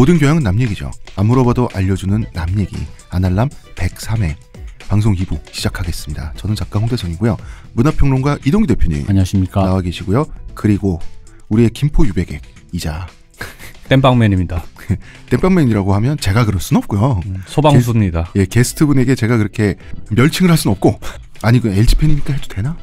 모든 교양은 남 얘기죠. 안 물어봐도 알려주는 남 얘기. 아날람 103회 방송 2부 시작하겠습니다. 저는 작가 홍대선이고요. 문화평론가 이동규 대표님 안녕하십니까. 나와 계시고요. 그리고 우리의 김포 유배객이자 땜빵맨입니다. 땜빵맨이라고 하면 제가 그럴 순 없고요. 소방수입니다. 게스트분에게 제가 그렇게 멸칭을 할 순 없고 아니 그 LG 팬이니까 해도 되나?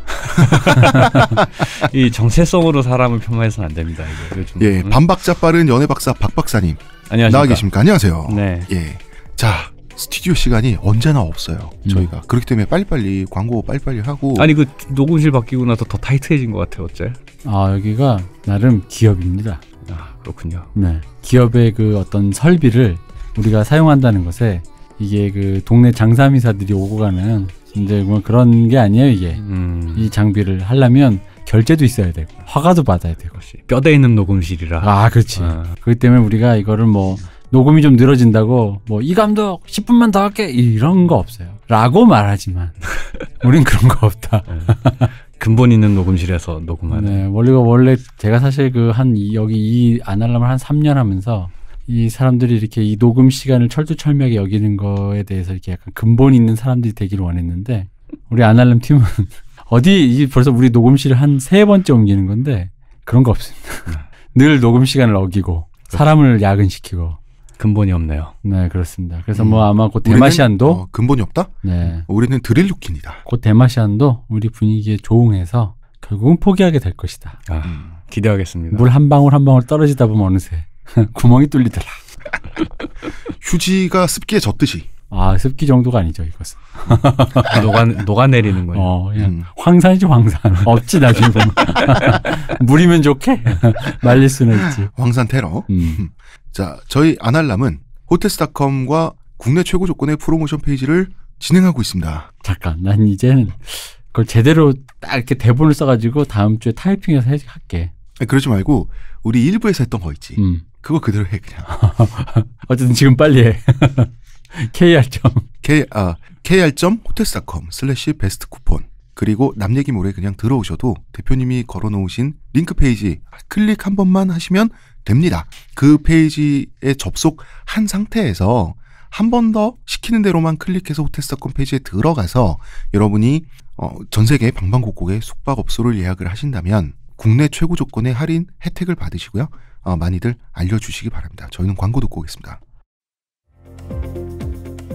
이 정체성으로 사람을 폄하해서는 안 됩니다. 이게 요즘. 예, 반박자 빠른 연애 박사 박 박사님 안녕하십니까. 나와 계십니까? 안녕하세요. 네. 예, 자 스튜디오 시간이 언제나 없어요. 저희가 그렇기 때문에 빨리빨리 광고 빨리빨리 하고. 아니 그 녹음실 바뀌고 나서 더 타이트해진 것 같아요. 어째? 아 여기가 나름 기업입니다. 아 그렇군요. 네, 기업의 그 어떤 설비를 우리가 사용한다는 것에 이게 그 동네 장사미사들이 오고 가는 이제 뭐 그런 게 아니에요. 이게 이 장비를 하려면 결제도 있어야 되고 허가도 받아야 되고. 뼈대 있는 녹음실이라. 아 그렇지. 그렇기 때문에 우리가 이거를 뭐 녹음이 좀 늘어진다고 뭐 이 감독 10분만 더 할게 이런 거 없어요. 라고 말하지만 우린 그런 거 없다. 근본 있는 녹음실에서 녹음하는. 네, 원래 제가 사실 그 여기 이 아날람을 한 3년 하면서 이 사람들이 이렇게 이 녹음 시간을 철두철미하게 여기는 거에 대해서 이렇게 약간 근본 있는 사람들이 되기를 원했는데 우리 아날람 팀은 벌써 우리 녹음실을 한 3번째 옮기는 건데 그런 거 없습니다. 늘 녹음 시간을 어기고 사람을 야근시키고 근본이 없네요. 네, 그렇습니다. 그래서 뭐 아마 곧 대마시안도 근본이 없다? 네, 우리는 드릴루키입니다. 곧 대마시안도 우리 분위기에 조응해서 결국은 포기하게 될 것이다. 기대하겠습니다. 물 한 방울 한 방울 떨어지다 보면 어느새 구멍이 뚫리더라. 휴지가 습기에 젖듯이. 아 습기 정도가 아니죠 이것은. 녹아내리는 거예요. 그냥 황산이지 황산. 없지 나중에 보면. 물이면 좋게 말릴 수는 있지. 황산 테러. 자, 저희 아날람은 호텔스닷컴과 국내 최고 조건의 프로모션 페이지를 진행하고 있습니다. 잠깐, 난 이제는 그걸 제대로 딱 이렇게 대본을 써가지고 다음 주에 타이핑해서 할게. 그러지 말고 우리 일부에서 했던 거 있지. 그거 그대로 해 그냥. 어쨌든 지금 빨리 해. kr.hotelstcom/베스트 쿠폰 그리고 남 얘기 모레 그냥 들어오셔도 대표님이 걸어놓으신 링크 페이지 클릭 한 번만 하시면 됩니다. 그 페이지에 접속한 상태에서 한 번 더 시키는 대로만 클릭해서 호텔스닷컴 페이지에 들어가서 여러분이 전 세계 방방곡곡의 숙박업소를 예약을 하신다면 국내 최고 조건의 할인 혜택을 받으시고요. 많이들 알려주시기 바랍니다. 저희는 광고 듣고 오겠습니다.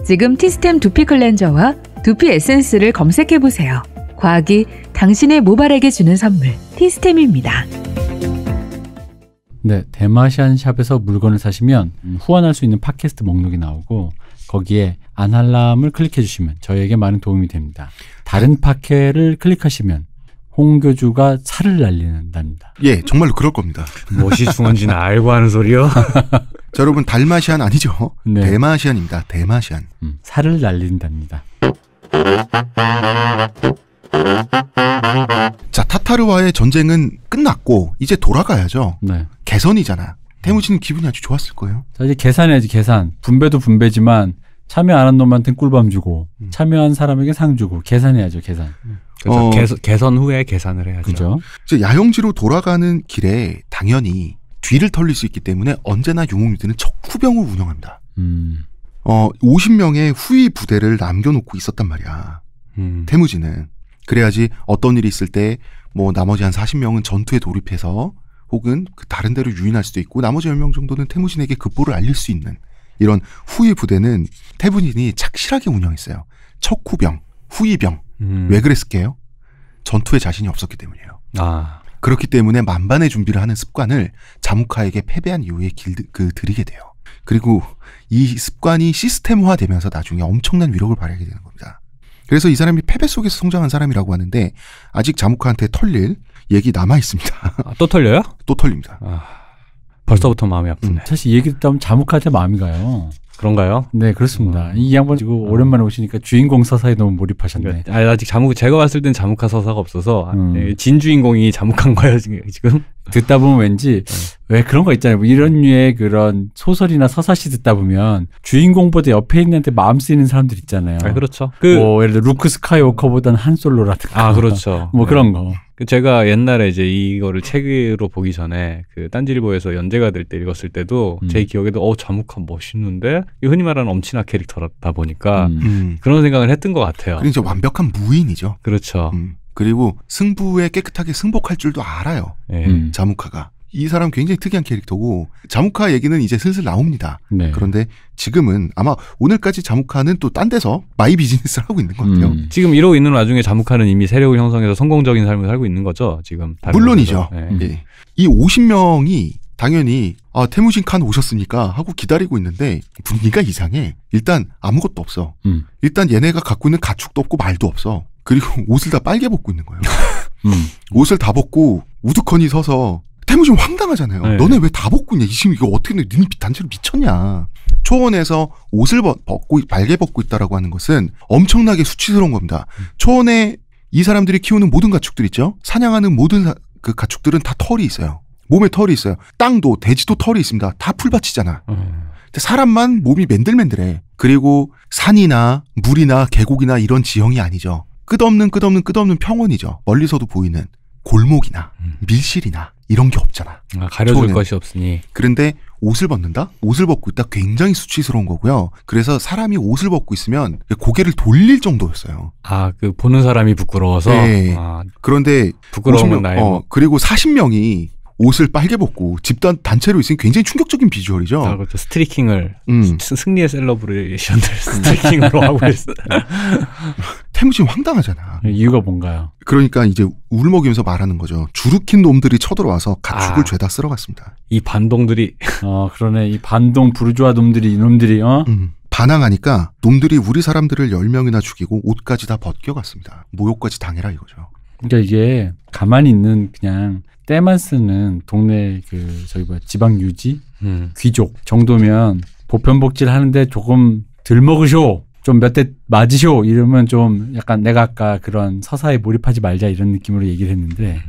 지금 티스템 두피 클렌저와 두피 에센스를 검색해보세요. 과학이 당신의 모발에게 주는 선물 티스템입니다. 네, 대마시안 샵에서 물건을 사시면 후원할 수 있는 팟캐스트 목록이 나오고 거기에 아날람을 클릭해 주시면 저희에게 많은 도움이 됩니다. 다른 팟캐를 클릭하시면 홍교주가 살을 날린답니다. 예, 정말로 그럴 겁니다. 무엇이 중요한지는 알고 하는 소리요? 자, 여러분 달마시안 아니죠? 네. 대마시안입니다. 대마시안. 살을 날린답니다. 자, 타타르와의 전쟁은 끝났고 이제 돌아가야죠. 네. 개선이잖아. 태무지는 기분이 아주 좋았을 거예요. 자, 이제 계산해야지 계산. 분배도 분배지만 참여 안 한 놈한테는 꿀밤 주고 참여한 사람에게 상 주고 계산해야죠. 계산. 그래서 개선 후에 계산을 해야죠. 그죠? 이제 야영지로 돌아가는 길에 당연히 뒤를 털릴 수 있기 때문에 언제나 유목민들은 척후병을 운영합니다. 50명의 후위 부대를 남겨놓고 있었단 말이야. 태무지는. 그래야지 어떤 일이 있을 때 뭐 나머지 한 40명은 전투에 돌입해서 혹은 그 다른 데로 유인할 수도 있고 나머지 10명 정도는 태무진에게 급보를 알릴 수 있는 이런 후위 부대는 태무진이 착실하게 운영했어요. 척후병, 후위병. 왜 그랬을게요? 전투에 자신이 없었기 때문이에요. 그렇기 때문에 만반의 준비를 하는 습관을 자무카에게 패배한 이후에 들이게 돼요. 그리고 이 습관이 시스템화되면서 나중에 엄청난 위력을 발휘하게 되는 겁니다. 그래서 이 사람이 패배 속에서 성장한 사람이라고 하는데 아직 자무카한테 털릴 얘기 남아 있습니다. 또 털려요? 또 털립니다. 벌써부터 마음이 아프네. 사실 이 얘기 듣다 보면 자무카한테 마음이 가요. 그런가요? 네, 그렇습니다. 이 양반 지금 오랜만에 오시니까 주인공 서사에 너무 몰입하셨네. 아직 제가 봤을 땐 자무카 서사가 없어서 진 주인공이 자무카인 거예요 지금. 듣다 보면 왠지 왜 그런 거 있잖아요. 뭐 이런 류의 그런 소설이나 서사시 듣다 보면 주인공보다 옆에 있는 한테 마음 쓰이는 사람들 있잖아요. 그렇죠. 뭐 예를 들어 루크 스카이워커보다는 한 솔로라든가. 그렇죠. 뭐 그런 거. 제가 옛날에 이제 이거를 책으로 보기 전에 그 딴지일보에서 연재가 될 때 읽었을 때도 제 기억에도 자묵한 멋있는데 흔히 말하는 엄친아 캐릭터다 보니까 그런 생각을 했던 것 같아요. 그러니까 완벽한 무인이죠. 그렇죠. 그리고 승부에 깨끗하게 승복할 줄도 알아요. 자무카가. 이 사람 굉장히 특이한 캐릭터고 자무카 얘기는 이제 슬슬 나옵니다. 네. 그런데 지금은 아마 오늘까지 자무카는 또 딴 데서 마이 비즈니스를 하고 있는 것 같아요. 지금 이러고 있는 와중에 자무카는 이미 세력을 형성해서 성공적인 삶을 살고 있는 거죠. 지금 물론이죠. 네. 이 50명이 당연히 태무진 칸 오셨습니까? 하고 기다리고 있는데 분위기가 이상해. 일단 아무것도 없어. 일단 얘네가 갖고 있는 가축도 없고 말도 없어. 그리고 옷을 다 빨개 벗고 있는 거예요. 옷을 다 벗고 우두커니 서서 태무진 황당하잖아요. 네. 너네 왜 다 벗고 있냐? 지금 이거 어떻게 니네 단체로 미쳤냐? 초원에서 옷을 벗고 빨개 벗고 있다라고 하는 것은 엄청나게 수치스러운 겁니다. 초원에 이 사람들이 키우는 모든 가축들 있죠? 사냥하는 모든 그 가축들은 다 털이 있어요. 몸에 털이 있어요. 땅도 돼지도 털이 있습니다. 다 풀밭이잖아. 근데 사람만 몸이 맨들맨들해. 그리고 산이나 물이나 계곡이나 이런 지형이 아니죠. 끝없는 평원이죠. 멀리서도 보이는 골목이나 밀실이나 이런 게 없잖아. 가려줄 초원에는. 것이 없으니. 그런데 옷을 벗는다? 옷을 벗고 있다? 굉장히 수치스러운 거고요. 그래서 사람이 옷을 벗고 있으면 고개를 돌릴 정도였어요. 그 보는 사람이 부끄러워서. 네. 그런데 부끄러우면 나의 그리고 40명이 옷을 빨개 벗고 집단 단체로 있으니 굉장히 충격적인 비주얼이죠. 그렇죠. 스트리킹을 승리의 셀러브레이션을 스트리킹으로 하고 있어요. 태무진 황당하잖아. 이유가 뭔가요? 그러니까 이제 울먹이면서 말하는 거죠. 주룩힌 놈들이 쳐들어와서 가축을 죄다 쓸어갔습니다. 이 반동들이 그러네. 이 반동 부르주아 놈들이 이놈들이 반항하니까 놈들이 우리 사람들을 10명이나 죽이고 옷까지 다 벗겨갔습니다. 모욕까지 당해라 이거죠. 그러니까 이게 가만히 있는 그냥 때만 쓰는 동네 지방 유지 귀족 정도면 보편복지를 하는데 조금 덜 먹으쇼, 좀 몇 대 맞으쇼 이러면 좀 약간 내가 아까 그런 서사에 몰입하지 말자 이런 느낌으로 얘기를 했는데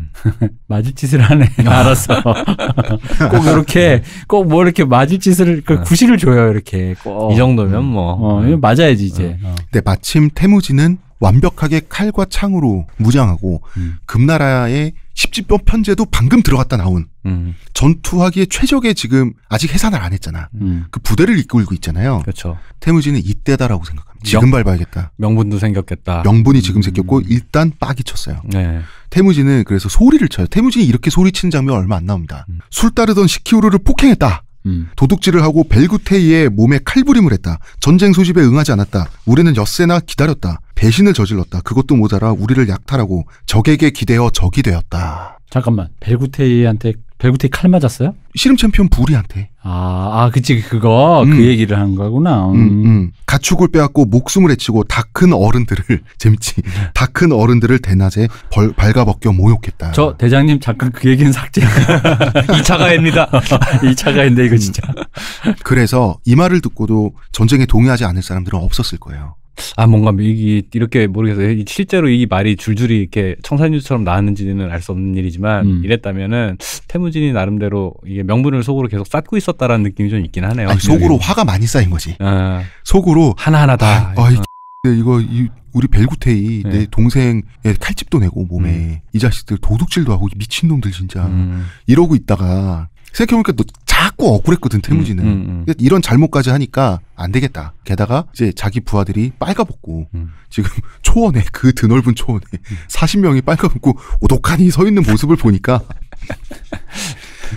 맞을 짓을 하네. 알았어. 꼭 이렇게 꼭 뭐 이렇게 맞을 짓을 구실을 줘요. 이렇게 꼭. 이 정도면 뭐 맞아야지 이제. 근데 마침 태무진은 완벽하게 칼과 창으로 무장하고 금나라의 십지법 편제도 방금 들어갔다 나온 전투하기에 최적의 지금 아직 해산을 안 했잖아. 그 부대를 이끌고 있잖아요. 그렇죠. 태무진은 이때다라고 생각합니다. 지금 밟아야겠다. 명분도 생겼겠다. 명분이 지금 생겼고 일단 빡이 쳤어요. 네. 태무진은 그래서 소리를 쳐요. 태무진이 이렇게 소리치는 장면 얼마 안 나옵니다. 술 따르던 시키오르를 폭행했다. 도둑질을 하고 벨구테이의 몸에 칼부림을 했다. 전쟁 소집에 응하지 않았다. 우리는 엿새나 기다렸다. 배신을 저질렀다. 그것도 모자라 우리를 약탈하고 적에게 기대어 적이 되었다. 잠깐만. 벨구테이 칼 맞았어요? 씨름 챔피언 부리한테. 그치 그거 그 얘기를 하는 거구나. 가축을 빼앗고 목숨을 해치고 다 큰 어른들을 재밌지. 다 큰 어른들을 대낮에 발가벗겨 모욕했다. 저 대장님 잠깐 그 얘기는 삭제. 2차 가해입니다. 2차 가해인데 이거 진짜. 그래서 이 말을 듣고도 전쟁에 동의하지 않을 사람들은 없었을 거예요. 뭔가 이렇게 모르겠어요. 실제로 이 말이 줄줄이 이렇게 청산유수처럼 나왔는지는 알 수 없는 일이지만 이랬다면은 태무진이 나름대로 이게 명분을 속으로 계속 쌓고 있었다라는 느낌이 좀 있긴 하네요. 속으로 화가 많이 쌓인 거지. 속으로 하나하나 다. 이거 우리 벨구테이 내 동생의 칼집도 내고 몸에 이 자식들 도둑질도 하고 미친놈들 진짜 이러고 있다가 생각해보니까 너 자꾸 억울했거든 태무진은. 이런 잘못까지 하니까 안 되겠다. 게다가 이제 자기 부하들이 빨가벗고 지금 초원에 그 드넓은 초원에 40명이 빨가벗고 오독하니 서 있는 모습을 보니까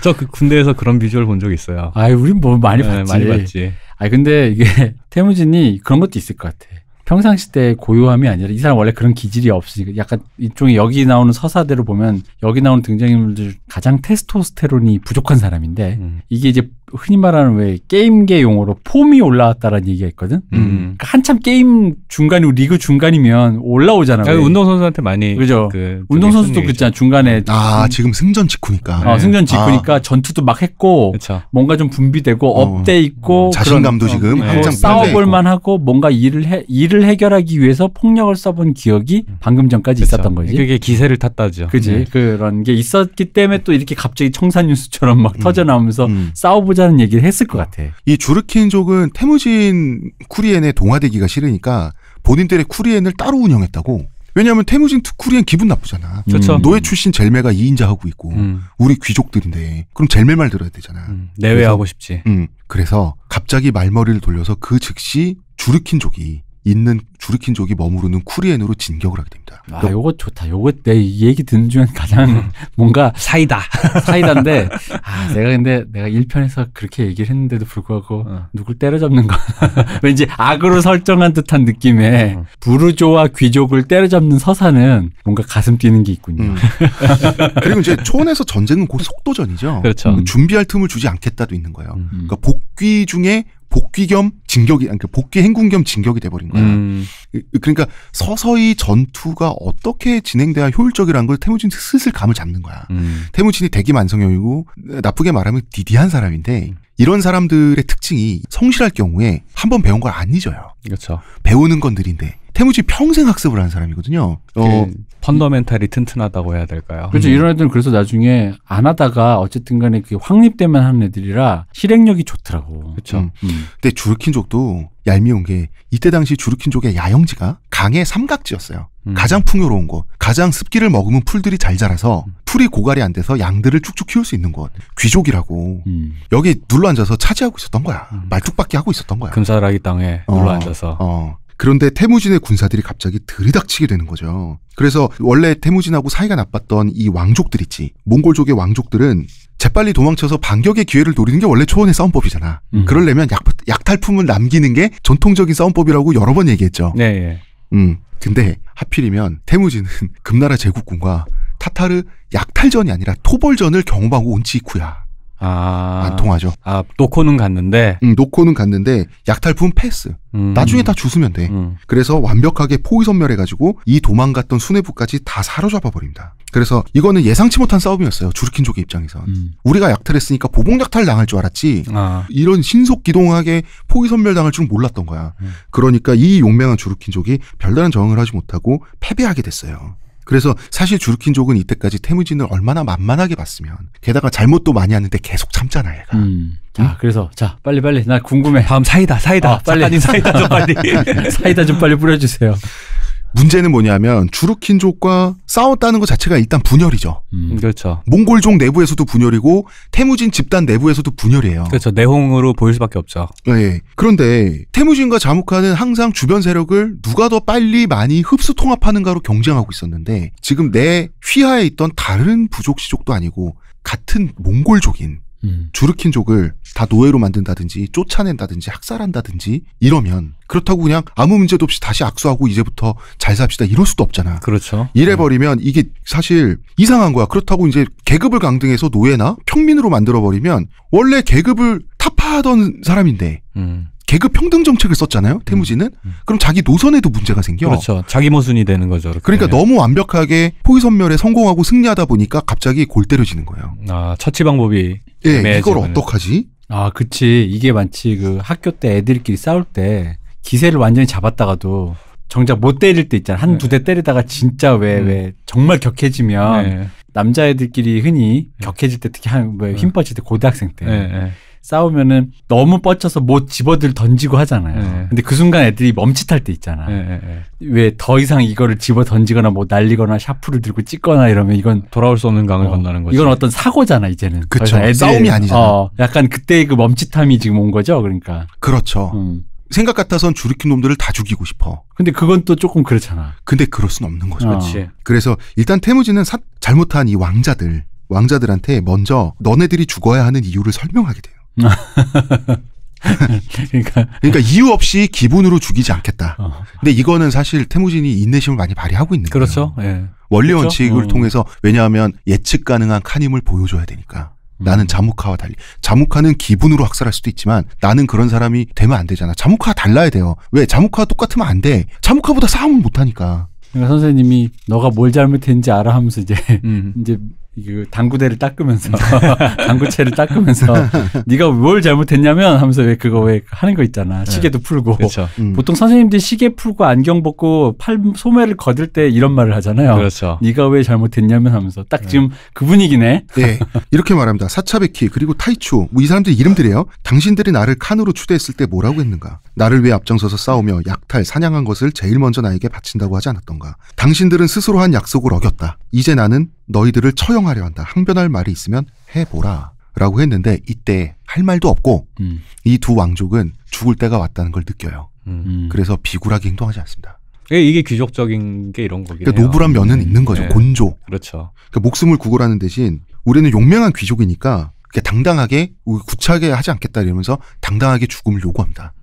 저 그 군대에서 그런 비주얼 본 적 있어요. 우린 뭐 많이 봤지. 많이 봤지. 근데 이게 태무진이 그런 것도 있을 것 같아. 평상시 때 고요함이 아니라 이 사람 원래 그런 기질이 없으니까 약간 일종의 여기 나오는 서사대로 보면 여기 나오는 등장인물들 가장 테스토스테론이 부족한 사람인데 이게 이제 흔히 말하는 왜 게임계 용어로 폼이 올라왔다라는 얘기가 있거든. 그러니까 한참 게임 중간이고 리그 중간이면 올라오잖아요. 운동선수한테 많이 그죠. 운동선수도 그렇잖아. 중간에 지금 승전 직후니까. 승전 직후니까 전투도 막 했고 그쵸. 뭔가 좀 분비되고 업돼 있고 자신감도 지금 한창 싸워볼만 하고 뭔가 일을 해결하기 위해서 폭력을 써본 기억이 방금 전까지 그쵸. 있었던 거지. 그게 기세를 탔다죠. 그지. 그런 게 있었기 때문에 또 이렇게 갑자기 청산유수처럼 막 터져나오면서 싸워보자는 얘기를 했을 것 같아. 이 주르킨족은 태무진 쿠리엔의 동화되기가 싫으니까 본인들의 쿠리엔을 따로 운영했다고. 왜냐하면 태무진 투쿠리엔 기분 나쁘잖아. 그렇죠. 노예 출신 젤메가 2인자 하고 있고 우리 귀족들인데 그럼 젤메 말 들어야 되잖아. 내외하고 싶지. 그래서 갑자기 말머리를 돌려서 그 즉시 주르킨족이 머무르는 쿠리엔으로 진격을 하게 됩니다. 아, 요거 좋다. 요거 내 이 얘기 듣는 중에 가장 뭔가 사이다인데 내가 1편에서 그렇게 얘기를 했는데도 불구하고 누굴 때려잡는 거 왠지 악으로 설정한 듯한 느낌의 부르조와 귀족을 때려잡는 서사는 뭔가 가슴 뛰는 게 있군요. 그리고 이제 초원에서 전쟁은 곧 속도전이죠. 그렇죠. 준비할 틈을 주지 않겠다도 있는 거예요. 그러니까 복귀 중에 복귀 겸 진격이, 그러니까 복귀 행군 겸 진격이 돼버린 거야. 그러니까 서서히 전투가 어떻게 진행돼야 효율적이라는 걸 태무진이 슬슬 감을 잡는 거야. 태무진이 대기만성형이고 나쁘게 말하면 디디한 사람인데 이런 사람들의 특징이 성실할 경우에 한번 배운 걸 안 잊어요. 그렇죠. 배우는 건 느린데 태무진이 평생 학습을 하는 사람이거든요. 펀더멘탈이 튼튼하다고 해야 될까요? 그렇죠. 이런 애들은 그래서 나중에 안 하다가 어쨌든 간에 그 확립되면 하는 애들이라 실행력이 좋더라고. 그렇죠. 근데 주르킨족도 얄미운 게 이때 당시 주르킨족의 야영지가 강의 삼각지였어요. 가장 풍요로운 곳, 가장 습기를 머금은 풀들이 잘 자라서 풀이 고갈이 안 돼서 양들을 쭉쭉 키울 수 있는 곳. 귀족이라고 여기 눌러앉아서 차지하고 있었던 거야. 말뚝박기 하고 있었던 거야. 금사라기 땅에 눌러앉아서. 그런데 태무진의 군사들이 갑자기 들이닥치게 되는 거죠. 그래서 원래 태무진하고 사이가 나빴던 이 왕족들 있지. 몽골족의 왕족들은 재빨리 도망쳐서 반격의 기회를 노리는 게 원래 초원의 싸움법이잖아. 그러려면 약탈품을 남기는 게 전통적인 싸움법이라고 여러 번 얘기했죠. 네. 근데 하필이면 태무진은 금나라 제국군과 타타르 약탈전이 아니라 토벌전을 경험하고 온 직후야. 안 통하죠. 놓고는 갔는데. 놓고는 갔는데 약탈품 패스. 나중에 다 주스면 돼. 그래서 완벽하게 포위선멸해가지고 이 도망갔던 수뇌부까지 다 사로잡아 버립니다. 그래서 이거는 예상치 못한 싸움이었어요. 주르킨족의 입장에선. 우리가 약탈했으니까 보복약탈 당할 줄 알았지. 이런 신속기동하게 포위선멸 당할 줄은 몰랐던 거야. 그러니까 이 용맹한 주르킨족이 별다른 저항을 하지 못하고 패배하게 됐어요. 그래서 사실 주르킨족은 이때까지 태무진을 얼마나 만만하게 봤으면, 게다가 잘못도 많이 하는데 계속 참잖아 얘가. 자, 그래서 빨리 나 궁금해. 다음 사이다. 빨리 사이다 좀 빨리. 사이다 좀 빨리 뿌려주세요. 문제는 뭐냐면 주르킨족과 싸웠다는 것 자체가 일단 분열이죠. 그렇죠. 몽골족 내부에서도 분열이고 태무진 집단 내부에서도 분열이에요. 그렇죠. 내홍으로 보일 수밖에 없죠. 네. 그런데 태무진과 자무카는 항상 주변 세력을 누가 더 빨리 많이 흡수 통합하는가로 경쟁하고 있었는데 지금 내 휘하에 있던 다른 부족 시족도 아니고 같은 몽골족인 주르킨족을 다 노예로 만든다든지 쫓아낸다든지 학살한다든지 이러면 그렇다고 그냥 아무 문제도 없이 다시 악수하고 이제부터 잘 삽시다 이럴 수도 없잖아. 그렇죠. 이래버리면 이게 사실 이상한 거야. 그렇다고 이제 계급을 강등해서 노예나 평민으로 만들어버리면 원래 계급을 타파하던 사람인데 계급 평등 정책을 썼잖아요. 태무진은. 그럼 자기 노선에도 문제가 생겨. 그렇죠. 자기 모순이 되는 거죠. 그렇게. 그러니까 너무 완벽하게 포위선멸에 성공하고 승리하다 보니까 갑자기 골 때려지는 거예요. 처치 방법이. 예, 이걸 어떡하지? 그치. 이게 마치 그 학교 때 애들끼리 싸울 때 기세를 완전히 잡았다가도 정작 못 때릴 때 있잖아. 한두 대 때리다가 진짜 왜 정말 격해지면 남자애들끼리 흔히 격해질 때 특히 힘 뻗칠 때 고등학생 때 싸우면은 너무 뻗쳐서 못 집어들 던지고 하잖아요. 근데 그 순간 애들이 멈칫할 때 있잖아. 왜 더 이상 이거를 집어 던지거나 뭐 날리거나 샤프를 들고 찍거나 이러면 이건 돌아올 수 없는 강을 건너는 거지. 이건 어떤 사고잖아 이제는. 그렇죠. 싸움이 아니잖아. 약간 그때의 그 멈칫함이 지금 온 거죠. 그러니까. 그렇죠. 생각 같아선 주르킨 놈들을 다 죽이고 싶어. 근데 그건 또 조금 그렇잖아. 근데 그럴 순 없는 거죠. 그렇지. 그래서 일단 태무진은 잘못한 이 왕자들한테 먼저 너네들이 죽어야 하는 이유를 설명하게 돼요. 그러니까 이유 없이 기분으로 죽이지 않겠다. 근데 이거는 사실 태무진이 인내심을 많이 발휘하고 있는 거예요. 그렇죠. 예. 원리 원칙을 통해서 왜냐하면 예측 가능한 칸힘을 보여줘야 되니까. 나는 자무카와 달리. 자무카는 기분으로 학살할 수도 있지만 나는 그런 사람이 되면 안 되잖아. 자무카와 달라야 돼요. 왜? 자무카와 똑같으면 안 돼. 자무카보다 싸움을 못하니까. 그러니까 선생님이 너가 뭘 잘못했는지 알아 하면서 이제 그 당구대를 닦으면서 당구채를 닦으면서 네가 뭘 잘못했냐면 하면서 왜 하는 거 있잖아. 시계도 풀고. 그렇죠. 보통 선생님들이 시계 풀고 안경 벗고 소매를 거들 때 이런 말을 하잖아요. 그렇죠. 네가 왜 잘못했냐면 하면서 딱 지금 그 분위기네. 네. 이렇게 말합니다. 사차베키 그리고 타이추 이 사람들 이름들이에요. 당신들이 나를 칸으로 추대했을 때 뭐라고 했는가. 나를 위해 앞장서서 싸우며 약탈, 사냥한 것을 제일 먼저 나에게 바친다고 하지 않았던가. 당신들은 스스로 한 약속을 어겼다. 이제 나는 너희들을 처형하려 한다. 항변할 말이 있으면 해보라. 라고 했는데 이때 할 말도 없고 이 두 왕족은 죽을 때가 왔다는 걸 느껴요. 그래서 비굴하게 행동하지 않습니다. 이게 귀족적인 게 이런 거긴 그러니까 해요. 노블한 면은 있는 거죠. 곤조. 그렇죠. 그러니까 목숨을 구걸하는 대신 우리는 용맹한 귀족이니까 당당하게 구차하게 하지 않겠다 이러면서 당당하게 죽음을 요구합니다.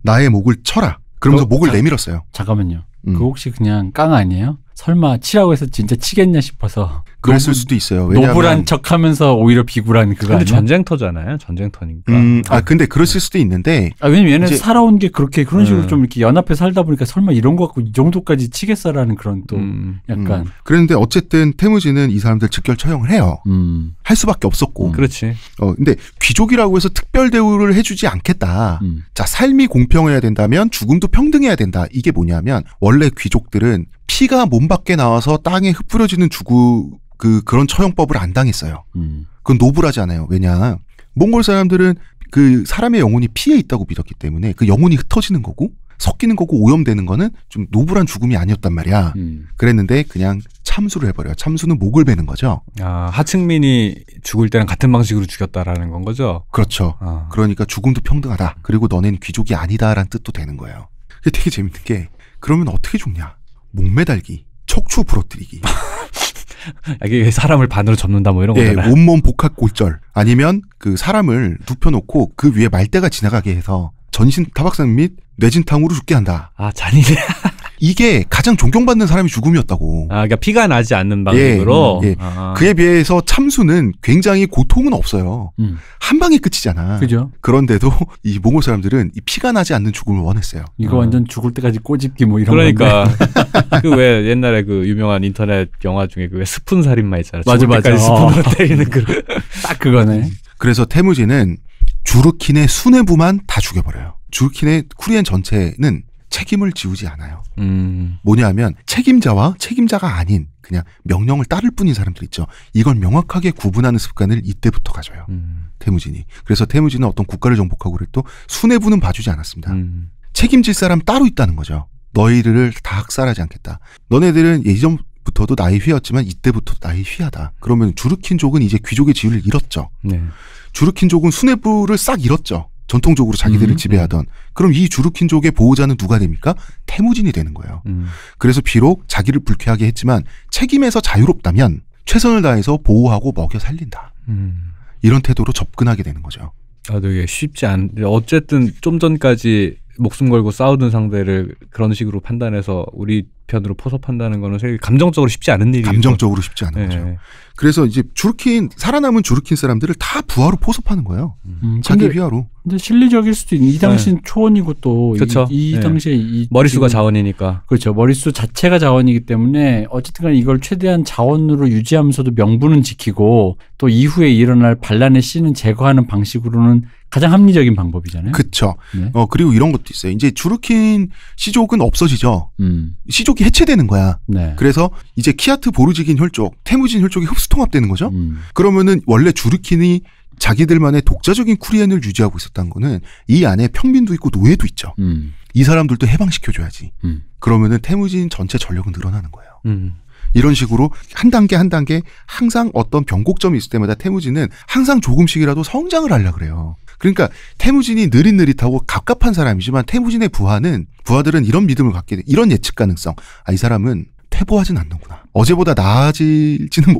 나의 목을 쳐라. 그러면서 목을 내밀었어요. 잠깐만요. 그거 혹시 그냥 깡 아니에요? 설마 치라고 해서 진짜 치겠냐 싶어서. 그랬을 수도 있어요. 왜냐하면 노블한 척하면서 오히려 비굴한 그거 아니야? 근데 전쟁터잖아요. 전쟁터니까. 근데 그랬을 수도 있는데. 왜냐면 얘는 살아온 게 그렇게 그런 식으로 좀 이렇게 연합해 살다 보니까 설마 이런 거 갖고 이 정도까지 치겠어라는 그런 또 약간. 그랬는데 어쨌든 태무진은 이 사람들 즉결 처형을 해요. 할 수밖에 없었고. 그렇지. 근데 귀족이라고 해서 특별 대우를 해주지 않겠다. 자, 삶이 공평해야 된다면 죽음도 평등해야 된다. 이게 뭐냐면 원래 귀족들은 피가 몸 밖에 나와서 땅에 흩뿌려지는 그런 처형법을 안 당했어요. 그건 노블하지 않아요. 왜냐, 몽골 사람들은 그 사람의 영혼이 피에 있다고 믿었기 때문에 그 영혼이 흩어지는 거고 섞이는 거고 오염되는 거는 좀 노블한 죽음이 아니었단 말이야. 그랬는데 그냥 참수를 해버려요. 참수는 목을 베는 거죠. 하층민이 죽을 때랑 같은 방식으로 죽였다라는 건 거죠? 그렇죠. 그러니까 죽음도 평등하다. 그리고 너네는 귀족이 아니다라는 뜻도 되는 거예요. 이게 되게 재밌는 게 그러면 어떻게 죽냐? 목매달기, 척추 부러뜨리기. 이게 사람을 반으로 접는다 뭐 이런 거잖아요. 온몸 복합 골절. 아니면 그 사람을 눕혀놓고 그 위에 말대가 지나가게 해서 전신 타박상 및 뇌진탕으로 죽게 한다. 잔인해. 이게 가장 존경받는 사람이 죽음이었다고. 그러니까 피가 나지 않는 방식으로. 그에 비해서 참수는 굉장히 고통은 없어요. 한 방에 끝이잖아. 그죠. 그런데도 이 몽골 사람들은 이 피가 나지 않는 죽음을 원했어요. 이거 완전 죽을 때까지 꼬집기 뭐 이런 그러니까 그 왜 옛날에 그 유명한 인터넷 영화 중에 그 왜 스푼 살인마 있잖아. 맞아. 스푼으로 때리는 딱 그거네. 그래서 태무진은 주르킨의 수뇌부만 다 죽여버려요. 주르킨의 쿠리엔 전체는 책임을 지우지 않아요. 뭐냐면 책임자와 책임자가 아닌 그냥 명령을 따를 뿐인 사람들 있죠. 이걸 명확하게 구분하는 습관을 이때부터 가져요. 태무진이. 그래서 태무진은 어떤 국가를 정복하고 그래도 수뇌부는 봐주지 않았습니다. 책임질 사람 따로 있다는 거죠. 너희들을 다 학살하지 않겠다. 너네들은 예전부터도 나의 휘였지만 이때부터도 나의 휘하다. 그러면 주르킨족은 이제 귀족의 지위를 잃었죠. 네. 주르킨족은 수뇌부를 싹 잃었죠. 전통적으로 자기들을 지배하던. 그럼 이 주르킨족의 보호자는 누가 됩니까? 태무진이 되는 거예요. 그래서 비록 자기를 불쾌하게 했지만 책임에서 자유롭다면 최선을 다해서 보호하고 먹여 살린다. 이런 태도로 접근하게 되는 거죠. 되게 쉽지 어쨌든 좀 전까지 목숨 걸고 싸우던 상대를 그런 식으로 판단해서 우리 편으로 포섭한다는 거는 되게 감정적으로 쉽지 않은 일이죠. 감정적으로 쉽지 않은 거죠. 그래서 이제 살아남은 주르킨 사람들을 다 부하로 포섭하는 거예요. 자기 휘하로. 근데 실리적일 수도 있는. 이 당시는 초원이고 또 이 당시에 머릿수가 자원이니까. 그렇죠. 머릿수 자체가 자원이기 때문에 어쨌든 간에 이걸 최대한 자원으로 유지하면서도 명분은 지키고 또 이후에 일어날 반란의 씨는 제거하는 방식으로는 가장 합리적인 방법이잖아요. 그렇죠. 네. 그리고 이런 것도 있어요. 이제 주르킨 시족은 없어지죠. 시족이 해체되는 거야. 네. 그래서 이제 키아트 보르지긴 혈족, 태무진 혈족이 흡수통합되는 거죠. 그러면은 원래 주르킨이 자기들만의 독자적인 쿠리엔을 유지하고 있었다는 거는 이 안에 평민도 있고 노예도 있죠. 이 사람들도 해방시켜줘야지. 그러면은 태무진 전체 전력은 늘어나는 거예요. 이런 식으로 한 단계 한 단계 항상 어떤 변곡점이 있을 때마다 태무진은 항상 조금씩이라도 성장을 하려고 그래요. 그러니까 태무진이 느릿느릿하고 갑갑한 사람이지만 태무진의 부하들은 이런 믿음을 갖게 돼. 이런 예측 가능성. 이 사람은 퇴보하진 않는구나. 어제보다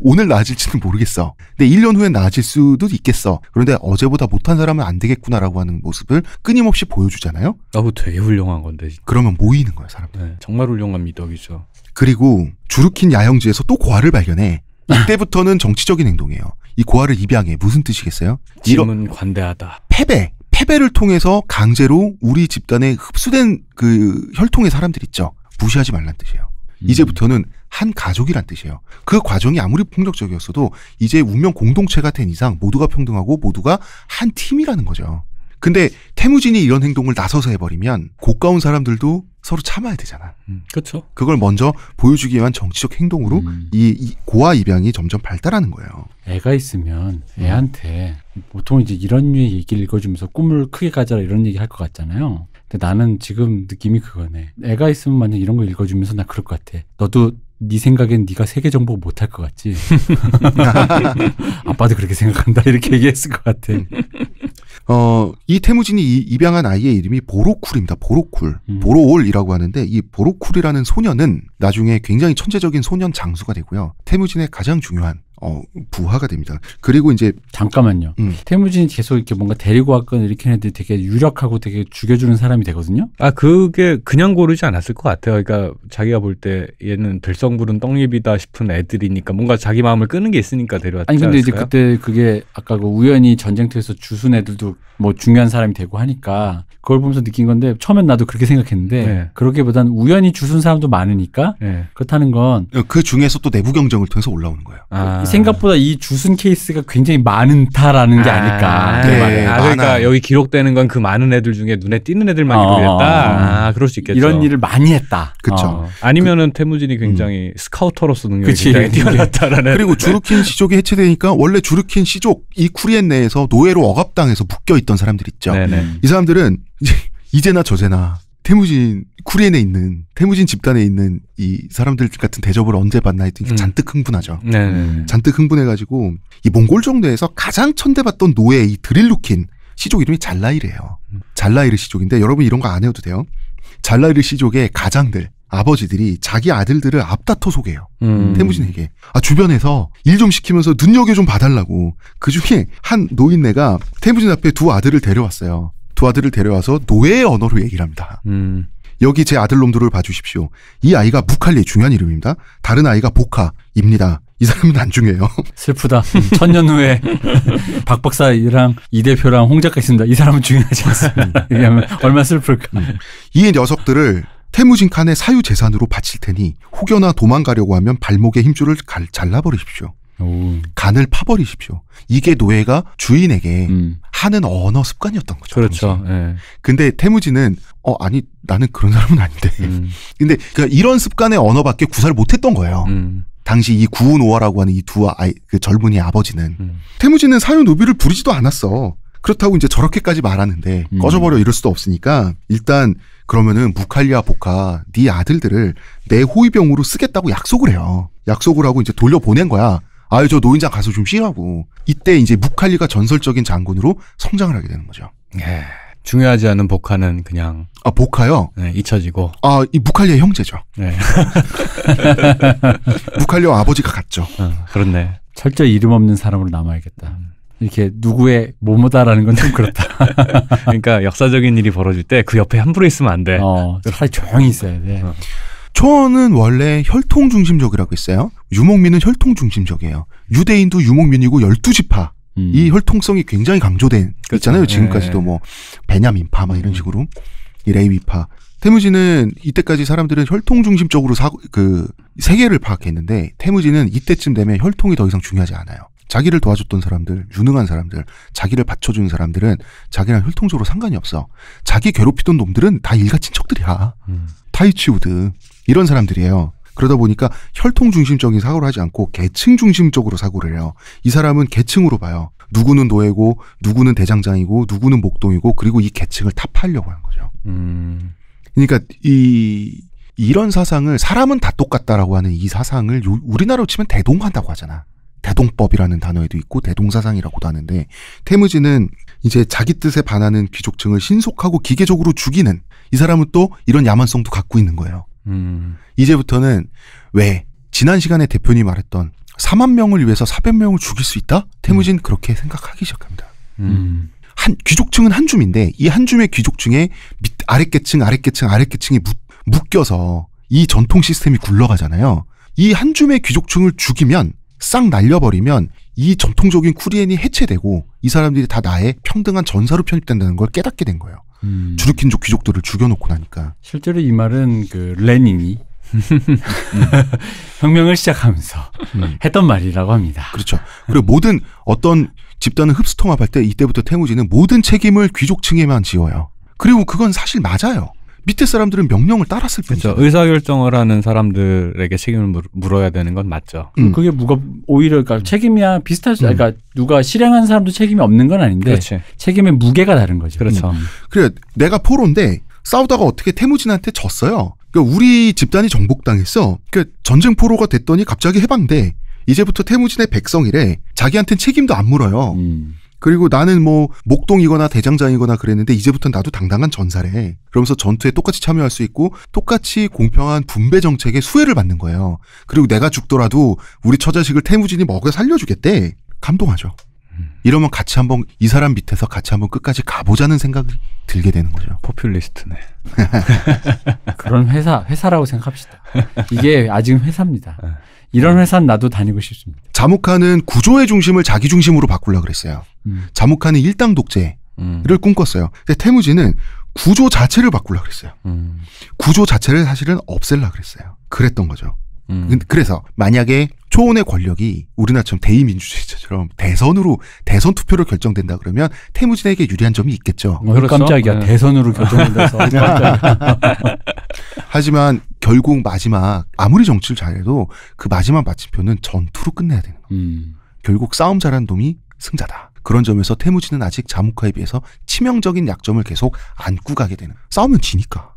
오늘 나아질지는 모르겠어. 근데 1년 후엔 나아질 수도 있겠어. 그런데 어제보다 못한 사람은 안 되겠구나라고 하는 모습을 끊임없이 보여주잖아요. 되게 훌륭한 건데. 그러면 모이는 거예요, 사람들. 네, 정말 훌륭한 미덕이죠. 그리고 주르킨 야영지에서 또 고아를 발견해. 이때부터는 정치적인 행동이에요. 이 고아를 입양해. 무슨 뜻이겠어요? 짐은 관대하다. 패배를 통해서 강제로 우리 집단에 흡수된 그 혈통의 사람들 있죠. 무시하지 말란 뜻이에요. 이제부터는 한 가족이란 뜻이에요. 그 과정이 아무리 폭력적이었어도 이제 운명 공동체가 된 이상 모두가 평등하고 모두가 한 팀이라는 거죠. 근데 태무진이 이런 행동을 나서서 해버리면 고가운 사람들도 서로 참아야 되잖아. 그렇죠. 그걸 먼저 보여주기 위한 정치적 행동으로 이 고아 입양이 점점 발달하는 거예요. 애가 있으면 애한테 보통 이제 이런 류의 얘기를 읽어주면서 꿈을 크게 가져라 이런 얘기 할 것 같잖아요. 근데 나는 지금 느낌이 그거네. 애가 있으면 만약 이런 거 읽어주면서 나 그럴 것 같아. 너도 네 생각엔 네가 세계 정복 못할 것 같지. 아빠도 그렇게 생각한다 이렇게 얘기했을 것 같아. 이 태무진이 입양한 아이의 이름이 보로쿨입니다. 보로쿨. 보로올이라고 하는데 이 보로쿨이라는 소년은 나중에 굉장히 천재적인 소년 장수가 되고요. 태무진의 가장 중요한 부하가 됩니다. 그리고 이제 잠깐만요. 태무진이 계속 이렇게 뭔가 데리고 왔거나 이렇게 했는데 되게 유력하고 되게 죽여주는 사람이 되거든요. 아 그게 그냥 고르지 않았을 것 같아요. 그러니까 자기가 볼 때 얘는 들성 부른 떡잎이다 싶은 애들이니까 뭔가 자기 마음을 끄는 게 있으니까 데려왔지 아니 근데 않았을까요? 이제 그때 그게 아까 그 우연히 전쟁터에서 주순 애들도 뭐 중요한 사람이 되고 하니까 그걸 보면서 느낀 건데 처음엔 나도 그렇게 생각했는데 네. 그러기보다는 우연히 주순 사람도 많으니까 네. 그렇다는 건 그 중에서 또 내부 경쟁을 통해서 올라오는 거예요. 생각보다 이 주순 케이스가 굉장히 많다라는 게 아닐까. 네. 그러니까 여기 기록되는 건 그 많은 애들 중에 눈에 띄는 애들만 기록했다. 그럴 수 있겠죠. 이런 일을 많이 했다. 그렇죠. 아니면은 태무진이 굉장히 스카우터로서 능력이 굉장히 뛰어났다라는. 그리고 주르킨 시족이 해체되니까 원래 주르킨 시족 이 쿠리엔 내에서 노예로 억압당해서 묶여있던 사람들 있죠. 네네. 이 사람들은 이제나 저제나 태무진 쿠리엔에 있는 태무진 집단에 있는 이 사람들 같은 대접을 언제 받나 했더니 잔뜩 흥분하죠. 잔뜩 흥분해가지고 이 몽골 정도에서 가장 천대받던 노예 이 드릴루킨 시족 이름이 잘라이르예요. 잘라이르 시족인데 여러분 이런 거 안 해도 돼요. 잘라이르 시족의 가장들 아버지들이 자기 아들들을 앞다퉈 소개해요. 태무진에게. 주변에서 일 좀 시키면서 눈여겨 좀 봐달라고. 그중에 한 노인네가 태무진 앞에 두 아들을 데려왔어요. 두 아들을 데려와서 노예의 언어로 얘기를 합니다. 여기 제 아들놈들을 봐주십시오. 이 아이가 무칼리 중요한 이름입니다. 다른 아이가 보카입니다. 이 사람은 안 중요해요. 슬프다. 천년 후에 박 박사랑 이 대표랑 홍 작가 있습니다. 이 사람은 중요하지 않습니다. 얘기하면 얼마나 슬플까. 이 녀석들을 태무진 칸의 사유 재산으로 바칠 테니 혹여나 도망가려고 하면 발목의 힘줄을 잘라버리십시오. 간을 파버리십시오. 이게 노예가 주인에게 하는 언어 습관이었던 거죠. 그렇죠. 네. 근데 태무진은 아니 나는 그런 사람은 아닌데. 근데 그러니까 이런 습관의 언어밖에 구사를 못했던 거예요. 당시 이 구우노아라고 하는 이 두 아이 그 젊은이의 아버지는 태무진은 사유 노비를 부리지도 않았어. 그렇다고 이제 저렇게까지 말하는데 꺼져버려 이럴 수도 없으니까 일단 그러면은 무칼리아 보카 네 아들들을 내 호위병으로 쓰겠다고 약속을 해요. 약속을 하고 이제 돌려보낸 거야. 저 노인장 가서 좀 쉬라고. 이때 이제 무칼리가 전설적인 장군으로 성장을 하게 되는 거죠. 예. 중요하지 않은 보카는 그냥 보카요? 네, 잊혀지고. 이 무칼리의 형제죠. 네. 무칼리와 아버지가 같죠. 그렇네. 철저히 이름 없는 사람으로 남아야겠다. 이렇게 누구의 뭐뭐다라는 건 좀 그렇다. 그러니까 역사적인 일이 벌어질 때 그 옆에 함부로 있으면 안 돼. 차라리 조용히 있어야 돼. 초원은 원래 혈통 중심적이라고 했어요. 유목민은 혈통 중심적이에요. 유대인도 유목민이고 12지파. 이 혈통성이 굉장히 강조된 있잖아요. 지금까지도 뭐 베냐민파 막 이런 식으로 이 레이비파. 태무진은 이때까지 사람들은 혈통 중심적으로 세계를 파악했는데 태무진은 이때쯤 되면 혈통이 더 이상 중요하지 않아요. 자기를 도와줬던 사람들, 유능한 사람들, 자기를 받쳐주는 사람들은 자기랑 혈통적으로 상관이 없어. 자기 괴롭히던 놈들은 다 일가 친척들이야. 타이치우드 이런 사람들이에요. 그러다 보니까 혈통 중심적인 사고를 하지 않고 계층 중심적으로 사고를 해요. 이 사람은 계층으로 봐요. 누구는 노예고 누구는 대장장이고 누구는 목동이고 그리고 이 계층을 타파하려고 하는 거죠. 그러니까 이런 사상을 사람은 다 똑같다라고 하는 이 사상을 우리나라로 치면 대동한다고 하잖아. 대동법이라는 단어에도 있고 대동사상이라고도 하는데 태무진은 이제 자기 뜻에 반하는 귀족층을 신속하고 기계적으로 죽이는 이 사람은 또 이런 야만성도 갖고 있는 거예요. 이제부터는 왜 지난 시간에 대표님이 말했던 4만 명을 위해서 400명을 죽일 수 있다? 태무진 그렇게 생각하기 시작합니다. 귀족층은 한 줌인데 이 한 줌의 귀족층에 아랫계층이 묶여서 이 전통 시스템이 굴러가잖아요. 이 한 줌의 귀족층을 죽이면 싹 날려버리면 이 전통적인 쿠리엔이 해체되고 이 사람들이 다 나의 평등한 전사로 편입된다는 걸 깨닫게 된 거예요. 주르킨족 귀족들을 죽여놓고 나니까. 실제로 이 말은 레닌이 혁명을 시작하면서 했던 말이라고 합니다. 그렇죠. 그리고 모든 어떤 집단을 흡수통합할 때 이때부터 태무진은 모든 책임을 귀족층에만 지어요. 그리고 그건 사실 맞아요. 밑에 사람들은 명령을 따랐을 뿐이죠. 그렇죠. 의사결정을 하는 사람들에게 책임을 물어야 되는 건 맞죠. 그게 오히려 그러니까 책임이야 비슷할 수. 그러니까 누가 실행한 사람도 책임이 없는 건 아닌데 그렇지. 책임의 무게가 다른 거죠. 그렇죠. 그래 내가 포로인데 싸우다가 어떻게 태무진한테 졌어요. 그러니까 우리 집단이 정복당했어. 그러니까 전쟁포로가 됐더니 갑자기 해방돼. 이제부터 태무진의 백성이래. 자기한테는 책임도 안 물어요. 그리고 나는 뭐 목동이거나 대장장이거나 그랬는데 이제부터 나도 당당한 전사래. 그러면서 전투에 똑같이 참여할 수 있고 똑같이 공평한 분배 정책에 수혜를 받는 거예요. 그리고 내가 죽더라도 우리 처자식을 태무진이 먹여 살려주겠대. 감동하죠. 이러면 같이 한번 이 사람 밑에서 같이 한번 끝까지 가보자는 생각이 들게 되는 거죠. 포퓰리스트네. 그런 회사라고 생각합시다. 이게 아직은 회사입니다. 이런 회사는 나도 다니고 싶습니다. 자묵한은 구조의 중심을 자기 중심으로 바꾸려고 그랬어요. 자묵한은 일당 독재를 꿈꿨어요. 근데 태무진은 구조 자체를 바꾸려고 그랬어요. 구조 자체를 사실은 없애려고 그랬어요. 그랬던 거죠. 그래서 만약에 초원의 권력이 우리나라처럼 대의민주주의처럼 대선 투표로 결정된다 그러면 태무진에게 유리한 점이 있겠죠. 그렇죠? 깜짝이야. 네. 대선으로 결정된다서. 하지만 결국 마지막 아무리 정치를 잘해도 그 마지막 마침표는 전투로 끝내야 되는 거예요. 결국 싸움 잘한 놈이 승자다. 그런 점에서 태무진은 아직 자묵화에 비해서 치명적인 약점을 계속 안고 가게 되는. 싸우면 지니까.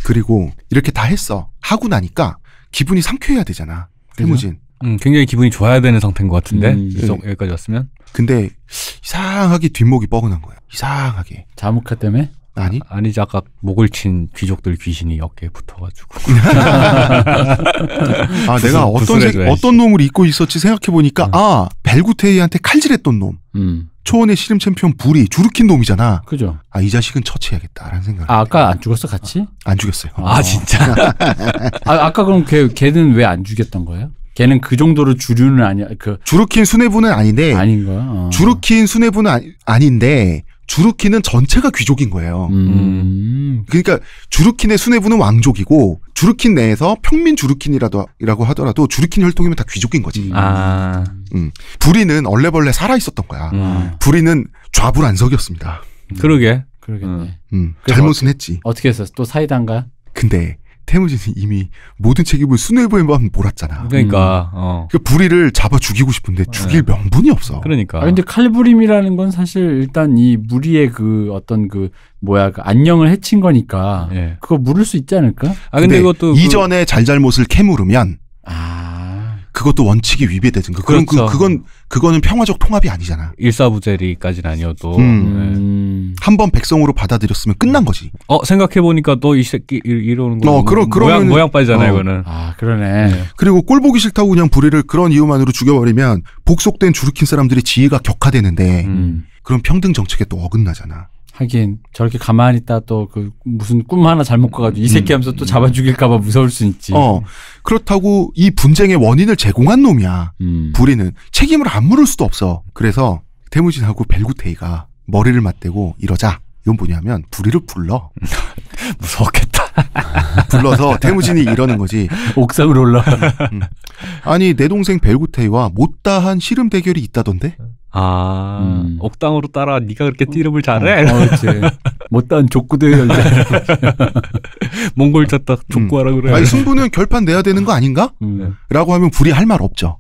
그리고 이렇게 다 했어. 하고 나니까 기분이 상쾌해야 되잖아. 태무진. 굉장히 기분이 좋아야 되는 상태인 것 같은데 여기까지 왔으면. 근데 이상하게 뒷목이 뻐근한 거야. 이상하게. 자묵화 때문에? 아니지 아까 목을 친 귀족들 귀신이 어깨에 붙어가지고. 내가 어떤 놈을 잊고 있었지 생각해보니까 벨구테이한테 칼질했던 놈. 초원의 씨름 챔피언 불이 주르킨 놈이잖아. 그죠. 이 자식은 처치해야겠다라는 생각. 아까 안 죽었어 같이? 안 죽였어요. 진짜. 아까 그럼 걔는 왜 안 죽였던 거예요? 걔는 그 정도로 주류는 아니야. 주르킨 수뇌부는 아닌데. 아닌 거야. 주르킨 수뇌부는 아닌데. 주르킨은 전체가 귀족인 거예요. 그러니까 주르킨의 수뇌부는 왕족이고 주르킨 내에서 평민 주르킨이라고 하더라도 주르킨 혈통이면 다 귀족인 거지. 불이는 얼레벌레 살아 있었던 거야. 불이는 좌불안석이었습니다. 그러겠네. 잘못은 했지. 어떻게 했어? 또 사이다인가? 근데 태무진이 이미 모든 책임을 수뇌부에만 몰았잖아. 그러니까 불이를 잡아 죽이고 싶은데 죽일 명분이 없어. 그러니까. 근데 칼부림이라는 건 사실 일단 이 무리의 안녕을 해친 거니까 그거 물을 수 있지 않을까? 근데 이것도 이전에 잘잘못을 캐물으면 그것도 원칙이 위배되든 그거는 평화적 통합이 아니잖아. 일사부재리까지는 아니어도 한번 백성으로 받아들였으면 끝난 거지. 생각해보니까 너 이 새끼 이러는 거 모양 빠지잖아 이거는. 그러네. 그리고 꼴 보기 싫다고 그냥 불의를 그런 이유만으로 죽여버리면 복속된 주르킨 사람들의 지혜가 격화되는데 그럼 평등 정책에 또 어긋나잖아. 하긴 저렇게 가만히 있다 또 무슨 꿈 하나 잘못 꿔가지고 이 새끼 하면서 또 잡아 죽일까봐 무서울 수 있지. 그렇다고 이 분쟁의 원인을 제공한 놈이야. 불이는 책임을 안 물을 수도 없어. 그래서 태무진하고 벨구테이가 머리를 맞대고 이러자. 이건 뭐냐면 불이를 불러. 무서웠겠다. 불러서 태무진이 이러는 거지. 옥상으로 올라. 아니 내 동생 벨구테이와 못다한 씨름 대결이 있다던데. 옥당으로 따라 네가 그렇게 띠름을 잘해? 못다한 족구대회 열자. 몽골 쳤다 족구하라 그래. 승부는 결판 내야 되는 거 아닌가? 라고 하면 불이 할 말 없죠.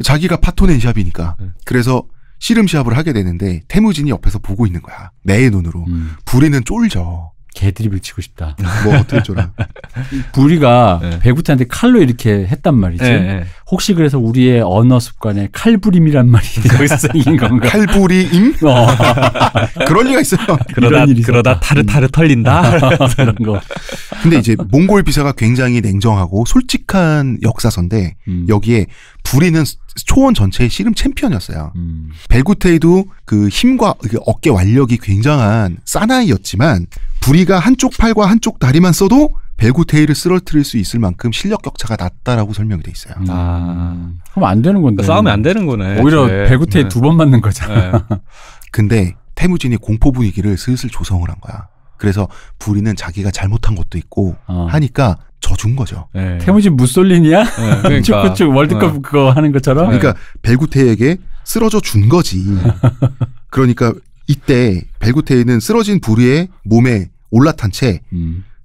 자기가 파토넨샵이니까. 그래서 씨름 시합을 하게 되는데 태무진이 옆에서 보고 있는 거야. 내 눈으로. 불이는 쫄죠. 개드립을 치고 싶다. 뭐 어떻게 쫄아? 부리가 벨구테한테 칼로 이렇게 했단 말이지. 혹시 그래서 우리의 언어 습관에 칼부림이란 말이 거기서 생긴 건가? 칼부림? 그럴 리가 있어요. 그러다 타르타르 털린다. 그런 거. 근데 이제 몽골 비사가 굉장히 냉정하고 솔직한 역사서인데 여기에 부리는 초원 전체의 씨름 챔피언이었어요. 벨구테이도 그 힘과 어깨 완력이 굉장한 사나이였지만 부리가 한쪽 팔과 한쪽 다리만 써도 벨구테이를 쓰러뜨릴 수 있을 만큼 실력 격차가 낮다라고 설명이 돼 있어요. 그럼 안 되는 건데. 싸우면 안 되는 거네. 오히려 벨구테이 2번 맞는 거잖아. 근데 태무진이 공포 분위기를 슬슬 조성을 한 거야. 그래서 부리는 자기가 잘못한 것도 있고 하니까 져준 거죠. 태무진 무솔리니야? 그러니까. 축구 월드컵 그거 하는 것처럼? 그러니까 벨구테이에게 쓰러져 준 거지. 그러니까 이때 벨구테이는 쓰러진 부리의 몸에 올라탄 채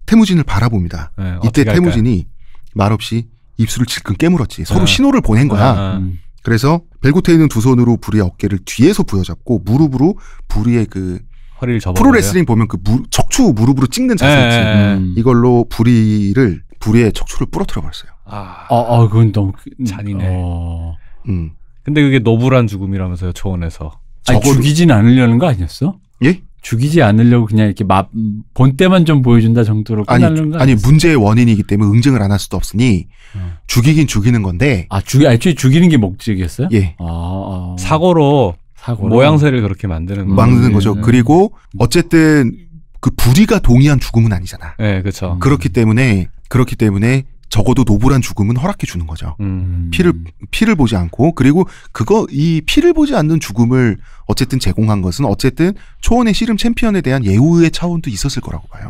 태무진을 바라봅니다. 이때 태무진이 말없이 입술을 질끈 깨물었지. 서로 신호를 보낸 거야. 그래서 벨구테이는 두 손으로 부리의 어깨를 뒤에서 부여잡고 무릎으로 부리의 그 허리를 접어. 프로레슬링 보면 그 척추 무릎으로 찍는 자세 있지. 이걸로 부리의 척추를 부러뜨려 버렸어요. 그건 너무 잔인해. 근데 그게 노블한 죽음이라면서요, 초원에서. 아니, 죽이진 않으려는 거 아니었어? 예? 죽이지 않으려고 그냥 이렇게 본때만 좀 보여준다 정도로 끝나는 거 아니 문제의 원인이기 때문에 응징을 안 할 수도 없으니 죽이긴 죽이는 건데. 애초에 죽이는 게 목적이었어요? 예. 사고로 모양새를 그렇게 만드는 거죠. 그리고 어쨌든 그 부리가 동의한 죽음은 아니잖아. 네, 그렇죠. 그렇기 때문에 적어도 노블한 죽음은 허락해 주는 거죠. 피를 보지 않고, 그리고 이 피를 보지 않는 죽음을 어쨌든 제공한 것은 어쨌든 초원의 씨름 챔피언에 대한 예우의 차원도 있었을 거라고 봐요.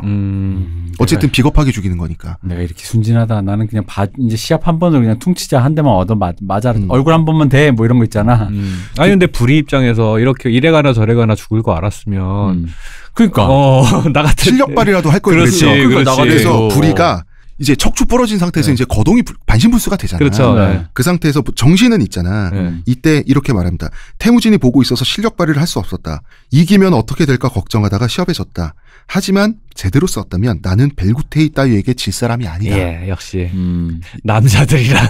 어쨌든 비겁하게 죽이는 거니까. 내가 이렇게 순진하다. 나는 그냥 이제 시합 한 번으로 그냥 퉁치자, 한 대만 얻어 맞아. 얼굴 한 번만 돼. 뭐 이런 거 있잖아. 아니 근데 부리 입장에서 이렇게 이래가나 저래가나 죽을 거 알았으면 그러니까 나 같은 실력발이라도 할 걸 그랬죠. 그래서 부리가 이제 척추 부러진 상태에서 이제 거동이 반신불수가 되잖아. 그렇죠. 네. 그 상태에서 정신은 있잖아. 이때 이렇게 말합니다. 태무진이 보고 있어서 실력 발휘를 할 수 없었다. 이기면 어떻게 될까 걱정하다가 시합에 졌다. 하지만 제대로 싸웠다면 나는 벨구테이 따위에게 질 사람이 아니다. 예, 역시 남자들이란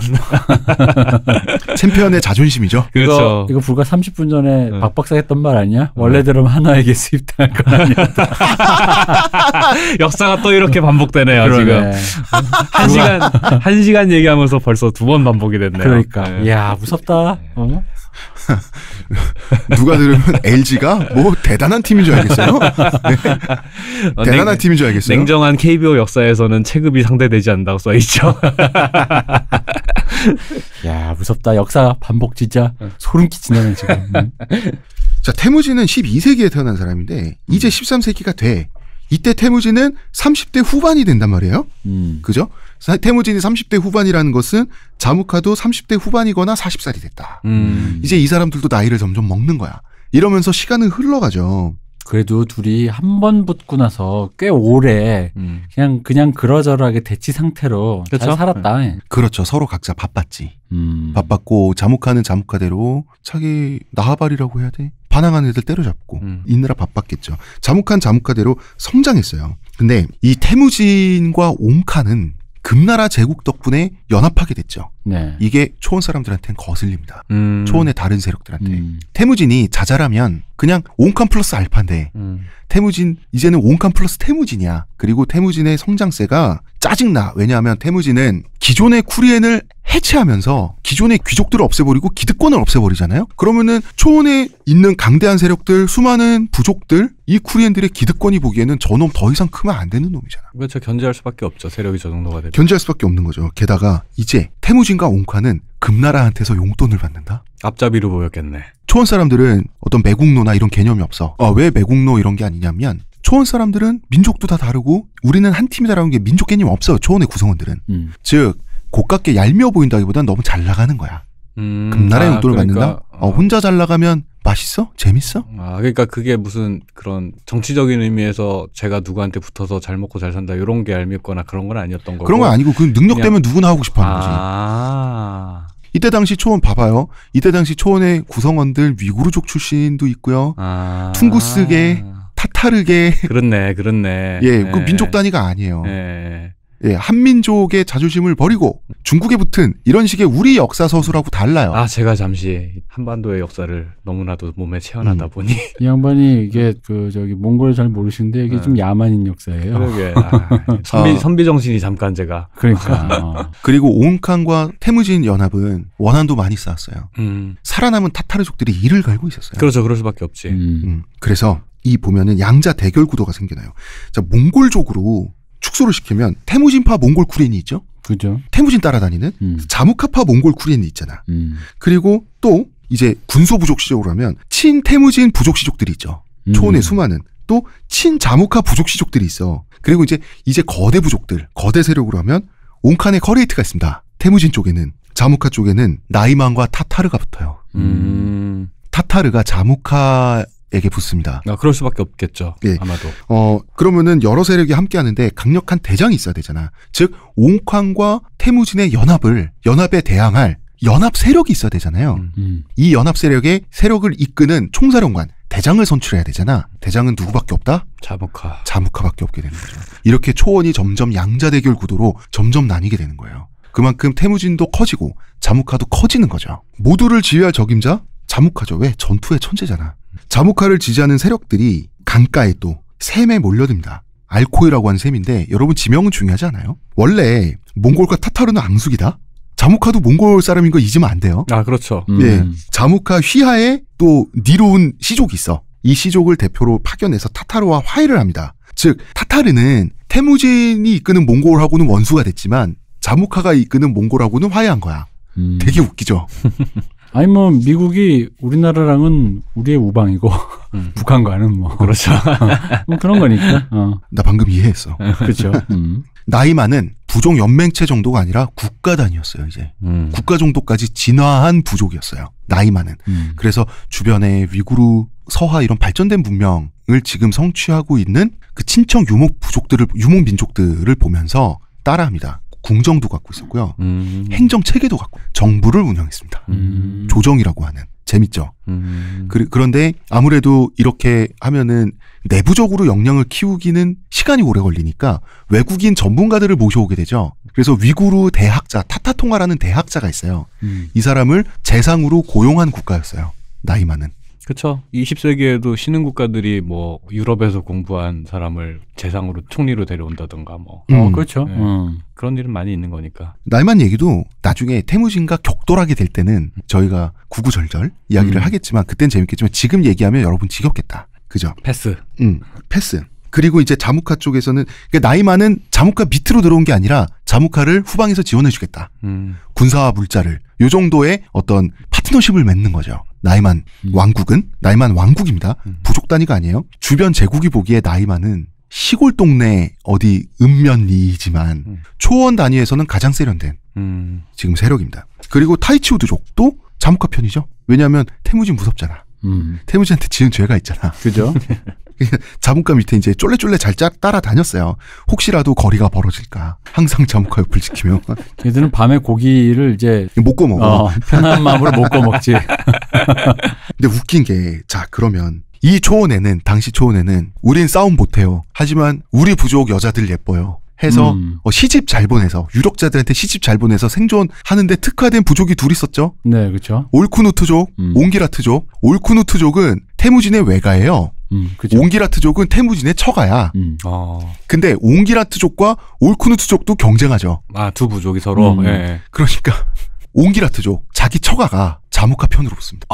챔피언의 자존심이죠. 그렇죠. 이거 불과 30분 전에 박 박사 했던 말 아니야? 원래대로 하나에게 수입당할 건 아니었다. 역사가 또 이렇게 반복되네요. 그러네. 지금 1시간 얘기하면서 벌써 2번 반복이 됐네요. 그러니까 이야 무섭다. 누가 들으면 LG가 뭐 대단한 팀인 줄 알겠어요. 네. 대단한 팀인 줄 알겠어요. 냉정한 KBO 역사에서는 체급이 상대되지 않는다고 써있죠. 야 무섭다. 역사 반복 진짜 소름 끼친다네 지금. 자, 태무진은 12세기에 태어난 사람인데 이제 13세기가 돼. 이때 태무진은 30대 후반이 된단 말이에요. 그죠? 태무진이 30대 후반이라는 것은 자무카도 30대 후반이거나 40살이 됐다. 이제 이 사람들도 나이를 점점 먹는 거야. 이러면서 시간은 흘러가죠. 그래도 둘이 한 번 붙고 나서 꽤 오래 그냥 그러저러하게 대치 상태로 그렇죠? 잘 살았다. 그렇죠. 서로 각자 바빴지. 바빴고 자무카는 자무카대로 자기 나하발이라고 해야 돼? 반항한 애들 때려잡고 있느라 바빴겠죠. 자무카는 자무카대로 성장했어요. 근데 이 태무진과 옹카는 금나라 제국 덕분에 연합하게 됐죠. 네. 이게 초원 사람들한테는 거슬립니다. 초원의 다른 세력들한테. 태무진이 자잘하면 그냥 옹칸 플러스 알파인데 태무진 이제는 옹칸 플러스 태무진이야. 그리고 태무진의 성장세가 짜증나. 왜냐하면 태무진은 기존의 쿠리엔을 해체하면서 기존의 귀족들을 없애버리고 기득권을 없애버리잖아요. 그러면은 초원에 있는 강대한 세력들, 수많은 부족들, 이 쿠리엔들의 기득권이 보기에는 저놈 더 이상 크면 안 되는 놈이잖아. 그렇죠. 견제할 수밖에 없죠. 세력이 저 정도가 되면. 견제할 수밖에 없는 거죠. 게다가 이제 태무진과 옹카는 금나라한테서 용돈을 받는다? 앞잡이로 보였겠네. 초원 사람들은 어떤 매국노나 이런 개념이 없어. 왜 매국노 이런 게 아니냐면 초원 사람들은 민족도 다 다르고 우리는 한 팀이다라는 게 민족 개념이 없어요. 초원의 구성원들은. 즉 고깝게 얄미워 보인다기보다는 너무 잘 나가는 거야. 금나라의 용돈을 받는다? 혼자 잘 나가면 맛있어? 재밌어? 그러니까 그게 무슨 그런 정치적인 의미에서 제가 누구한테 붙어서 잘 먹고 잘 산다 이런 게 얄밉거나 그런 건 아니었던 거고. 그런 건 아니고 그 능력 되면 누구나 하고 싶어 하는 거지. 이때 당시 초원 봐봐요. 이때 당시 초원의 구성원들 위구르족 출신도 있고요. 퉁구스계, 타타르계. 그렇네. 예, 그 민족 단위가 아니에요. 예, 한민족의 자존심을 버리고 중국에 붙은 이런 식의 우리 역사 서술하고 달라요. 제가 잠시 한반도의 역사를 너무나도 몸에 체험하다 보니 이 양반이 이게 몽골을 잘 모르시는데 이게 좀 야만인 역사예요. 그러게. 선비 정신이 잠깐 제가. 그러니까. 그리고 옹칸과 태무진 연합은 원한도 많이 쌓았어요. 살아남은 타타르족들이 이를 갈고 있었어요. 그렇죠. 그럴 수밖에 없지. 그래서 이 보면은 양자 대결 구도가 생겨나요. 자, 몽골족으로 축소를 시키면 태무진파 몽골 쿠리엔이 있죠. 그죠. 태무진 따라다니는 자무카파 몽골 쿠리엔이 있잖아. 그리고 또 이제 군소 부족 시족으로 하면 친태무진 부족 시족들이 있죠. 초원의 수많은 또 친자무카 부족 시족들이 있어. 그리고 이제 거대 부족들, 거대 세력으로 하면 옹칸의 커레이트가 있습니다. 태무진 쪽에는. 자무카 쪽에는 나이만과 타타르가 붙어요. 타타르가 자무카에게 붙습니다. 그럴 수밖에 없겠죠. 예. 아마도. 그러면은 여러 세력이 함께 하는데 강력한 대장이 있어야 되잖아. 즉 옹칸과 태무진의 연합에 대항할 연합 세력이 있어야 되잖아요. 이 연합 세력을 이끄는 총사령관, 대장을 선출해야 되잖아. 대장은 누구밖에 없다? 자무카밖에 없게 되는 거죠. 이렇게 초원이 점점 양자대결 구도로 점점 나뉘게 되는 거예요. 그만큼 태무진도 커지고 자무카도 커지는 거죠. 모두를 지휘할 적임자? 자무카죠. 왜? 전투의 천재잖아. 자무카를 지지하는 세력들이 강가에 또 샘에 몰려듭니다. 알코이라고 하는 샘인데 여러분 지명은 중요하지 않아요? 원래 몽골과 타타르는 앙숙이다? 자무카도 몽골 사람인 거 잊으면 안 돼요. 아, 그렇죠. 예, 자무카 휘하에 또 니로운 시족이 있어. 이 시족을 대표로 파견해서 타타르와 화해를 합니다. 즉 타타르는 태무진이 이끄는 몽골하고는 원수가 됐지만 자무카가 이끄는 몽골하고는 화해한 거야. 되게 웃기죠. 아니 뭐 미국이 우리나라랑은 우리의 우방이고 북한과는 뭐 그렇죠. 뭐 그런 거니까. 나 방금 이해했어. 그렇죠. 나이만은 부족 연맹체 정도가 아니라 국가 단위였어요. 이제 국가 정도까지 진화한 부족이었어요. 나이만은. 그래서 주변에 위구르, 서하 이런 발전된 문명을 지금 성취하고 있는 그 친척 유목 민족들을 보면서 따라합니다. 궁정도 갖고 있었고요. 행정 체계도 갖고 정부를 운영했습니다. 조정이라고 하는. 재밌죠. 그런데 아무래도 이렇게 하면은 내부적으로 역량을 키우기는 시간이 오래 걸리니까 외국인 전문가들을 모셔오게 되죠. 그래서 위구르 대학자, 타타통화라는 대학자가 있어요. 이 사람을 재상으로 고용한 국가였어요. 나이만은. 그렇죠. 20세기에도 신흥 국가들이 뭐 유럽에서 공부한 사람을 재상으로 총리로 데려온다든가 뭐. 그렇죠. 네. 그런 일은 많이 있는 거니까. 나이만 얘기도 나중에 태무진과 격돌하게 될 때는 저희가 구구절절 이야기를 하겠지만 그땐 재밌겠지만 지금 얘기하면 여러분 지겹겠다. 그죠? 패스. 패스. 그리고 이제 자무카 쪽에서는 그러니까 나이만은 자무카 밑으로 들어온 게 아니라 자무카를 후방에서 지원해주겠다. 군사와 물자를. 요 정도의 어떤 파트너십을 맺는 거죠. 나이만 왕국은 나이만 왕국입니다. 부족 단위가 아니에요. 주변 제국이 보기에 나이만은 시골 동네 어디 읍면리이지만 초원 단위에서는 가장 세련된 지금 세력입니다. 그리고 타이치우드족도 자무카 편이죠. 왜냐하면 태무진 무섭잖아. 태무진한테 지은 죄가 있잖아. 그죠? 자무카 밑에 이제 쫄래쫄래 잘 따라다녔어요. 혹시라도 거리가 벌어질까. 항상 자무카 옆을 지키며. 얘들은 밤에 고기를 이제 못 구워먹어. 편한 마음으로 못 구워먹지. 근데 웃긴 게 자 그러면 이 초원에는 당시 초원에는 우린 싸움 못해요. 하지만 우리 부족 여자들 예뻐요. 해서 시집 잘 보내서 유력자들한테 시집 잘 보내서 생존하는데 특화된 부족이 둘 있었죠. 네, 그렇죠. 올쿠누트족, 옹기라트족. 올쿠누트족은 태무진의 외가예요. 그죠. 옹기라트족은 태무진의 처가야. 근데 옹기라트족과 올쿠누트족도 경쟁하죠. 아, 두 부족이 서로. 예. 그러니까 옹기라트족 자기 처가가 자무카 편으로 붙습니다.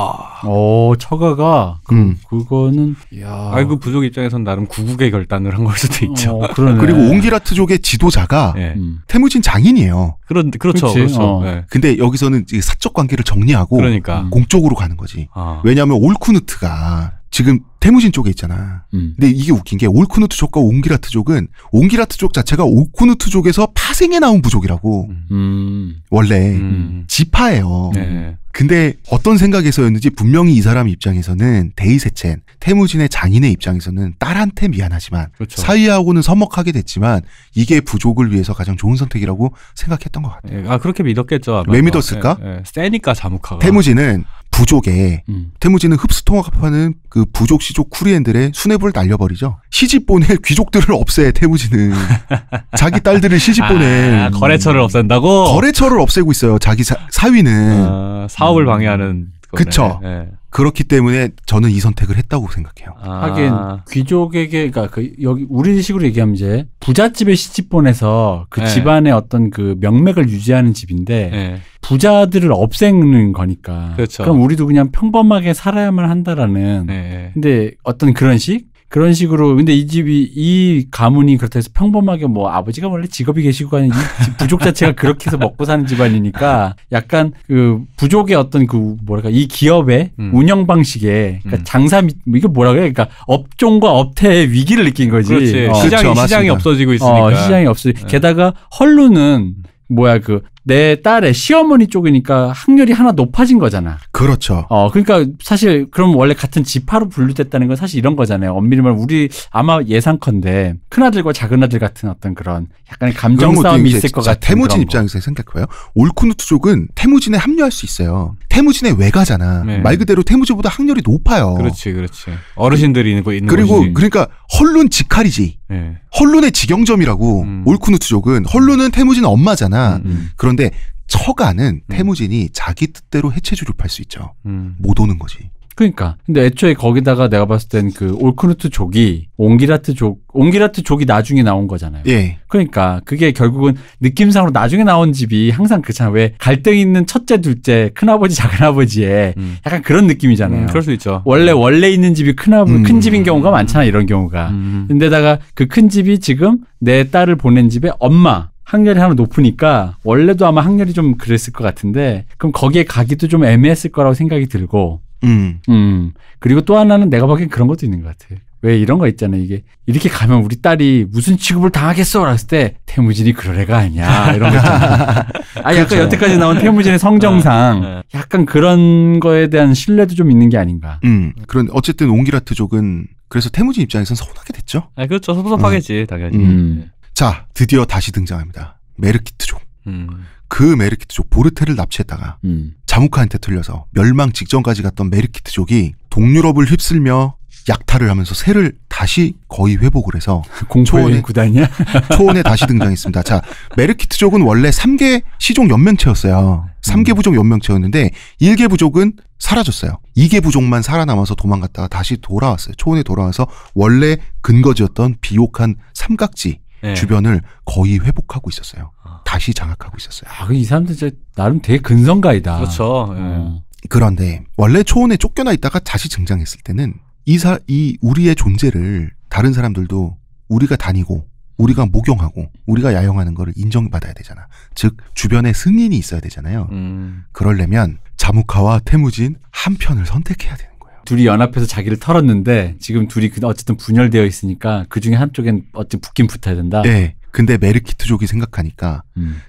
처가가 그거는 야. 그 부족 입장에선 나름 구국의 결단을 한 걸 수도 있죠. 그리고 옹기라트족의 지도자가 태무진 장인이에요. 그렇죠. 그렇죠. 근데 여기서는 사적 관계를 정리하고 그러니까. 공적으로 가는 거지. 왜냐하면 올쿠누트가 지금 태무진 쪽에 있잖아. 근데 이게 웃긴 게 올쿠누트족과 옹기라트족은 옹기라트족 자체가 올쿠누트족에서 파생해 나온 부족이라고. 원래 지파예요. 근데 어떤 생각에서였는지 분명히 이 사람 입장에서는 데이세첸, 태무진의 장인의 입장에서는 딸한테 미안하지만 그렇죠. 사위하고는 서먹하게 됐지만 이게 부족을 위해서 가장 좋은 선택이라고 생각했던 것 같아요. 그렇게 믿었겠죠. 아마. 왜 믿었을까? 세니까 자무카가. 태무진은 부족에 태무진은 흡수통합하는 그 부족 시족 쿠리엔들의 수뇌부를 날려버리죠. 시집 보낼 귀족들을 없애. 태무진은 자기 딸들을 시집 보낼 거래처를 없앤다고? 거래처를 없애고 있어요. 자기 사위는 사업을 방해하는. 그쵸. 그렇기 때문에 저는 이 선택을 했다고 생각해요. 하긴 귀족에게 그러니까 여기 우리식으로 얘기하면 이제 부잣집에 시집 보내서 그 집안의 어떤 그 명맥을 유지하는 집인데 부자들을 없애는 거니까. 그렇죠. 그럼 우리도 그냥 평범하게 살아야만 한다라는. 근데 어떤 그런 식으로 근데 이 가문이 그렇다 해서 평범하게 뭐 아버지가 원래 직업이 계시고 하는 이 부족 자체가 그렇게 해서 먹고 사는 집안이니까 약간 그 부족의 어떤 그 뭐랄까 이 기업의 운영 방식에 그러니까 장사 이게 뭐라 그래 그러니까 업종과 업태의 위기를 느낀 거지. 그렇지. 시장이 없어지고 있으니까. 시장이 없어. 게다가 헐루는 뭐야 그 내 딸의 시어머니 쪽이니까 학렬이 하나 높아진 거잖아. 그렇죠. 그러니까 사실 그럼 원래 같은 지파로 분류됐다는 건 사실 이런 거잖아요. 엄밀히 말하면 우리 아마 예상컨대 큰아들과 작은아들 같은 어떤 그런 약간의 감정 싸움이 있을 것 같은 태무진 입장에서 생각해봐요. 올쿠누트족은 태무진에 합류할 수 있어요. 태무진의 외가잖아. 네. 말 그대로 태무진보다 학렬이 높아요. 그렇지. 어르신들이 있는 그리고 곳이지. 그러니까 헐룬 직할이지. 네. 헐룬의 직영점이라고 올쿠누트족은. 헐룬은 태무진 엄마잖아. 그런데 처가는 태무진이 자기 뜻대로 해체 주립할 수 있죠. 못 오는 거지. 그러니까. 근데 애초에 거기다가 내가 봤을 땐 그 올쿠누트족이 옹기라트족이 나중에 나온 거잖아요. 예. 그러니까 그게 결국은 느낌상으로 나중에 나온 집이 항상 그렇잖아. 왜 갈등 있는 첫째, 둘째, 큰아버지, 작은아버지의 약간 그런 느낌이잖아요. 그럴 수 있죠. 원래 있는 집이 큰 집인 경우가 많잖아. 이런 경우가. 근데다가 그 큰 집이 지금 내 딸을 보낸 집의 엄마. 학렬이 하나 높으니까 원래도 아마 학렬이 좀 그랬을 것 같은데 그럼 거기에 가기도 좀 애매했을 거라고 생각이 들고 그리고 또 하나는 내가 보기엔 그런 것도 있는 것 같아. 왜 이런 거 있잖아요. 이게 이렇게 가면 우리 딸이 무슨 취급을 당하겠어? 라고 했을 때 태무진이 그럴 애가 아니야. 이런 거 있잖아. 약간 그렇죠. 여태까지 나온 태무진의 성정상 약간 그런 거에 대한 신뢰도 좀 있는 게 아닌가. 그런 어쨌든 옹기라트족은 그래서 태무진 입장에서는 서운하게 됐죠. 그렇죠. 섭섭하겠지 당연히. 자, 드디어 다시 등장합니다. 메르키트족. 그 메르키트족 보르테를 납치했다가 자무카한테 털려서 멸망 직전까지 갔던 메르키트족이 동유럽을 휩쓸며 약탈을 하면서 새를 다시 거의 회복을 해서 공포의 구단이야? 초원에 다시 등장했습니다. 자, 메르키트족은 원래 3개 시족 연맹체였어요. 3개 부족 연맹체였는데 1개 부족은 사라졌어요. 2개 부족만 살아남아서 도망갔다가 다시 돌아왔어요. 초원에 돌아와서 원래 근거지였던 비옥한 삼각지 주변을 거의 회복하고 있었어요. 다시 장악하고 있었어요. 이 사람들 진짜 나름 되게 근성가이다. 그렇죠. 그런데 원래 초원에 쫓겨나 있다가 다시 등장했을 때는 이 우리의 존재를 다른 사람들도 우리가 다니고 우리가 목용하고 우리가 야영하는 거를 인정받아야 되잖아. 즉 주변에 승인이 있어야 되잖아요. 그러려면 자무카와 태무진 한 편을 선택해야 되는 거예요. 둘이 연합해서 자기를 털었는데 지금 둘이 어쨌든 분열되어 있으니까 그중에 한쪽엔 어쨌든 붙긴 붙어야 된다. 네. 근데 메르키트족이 생각하니까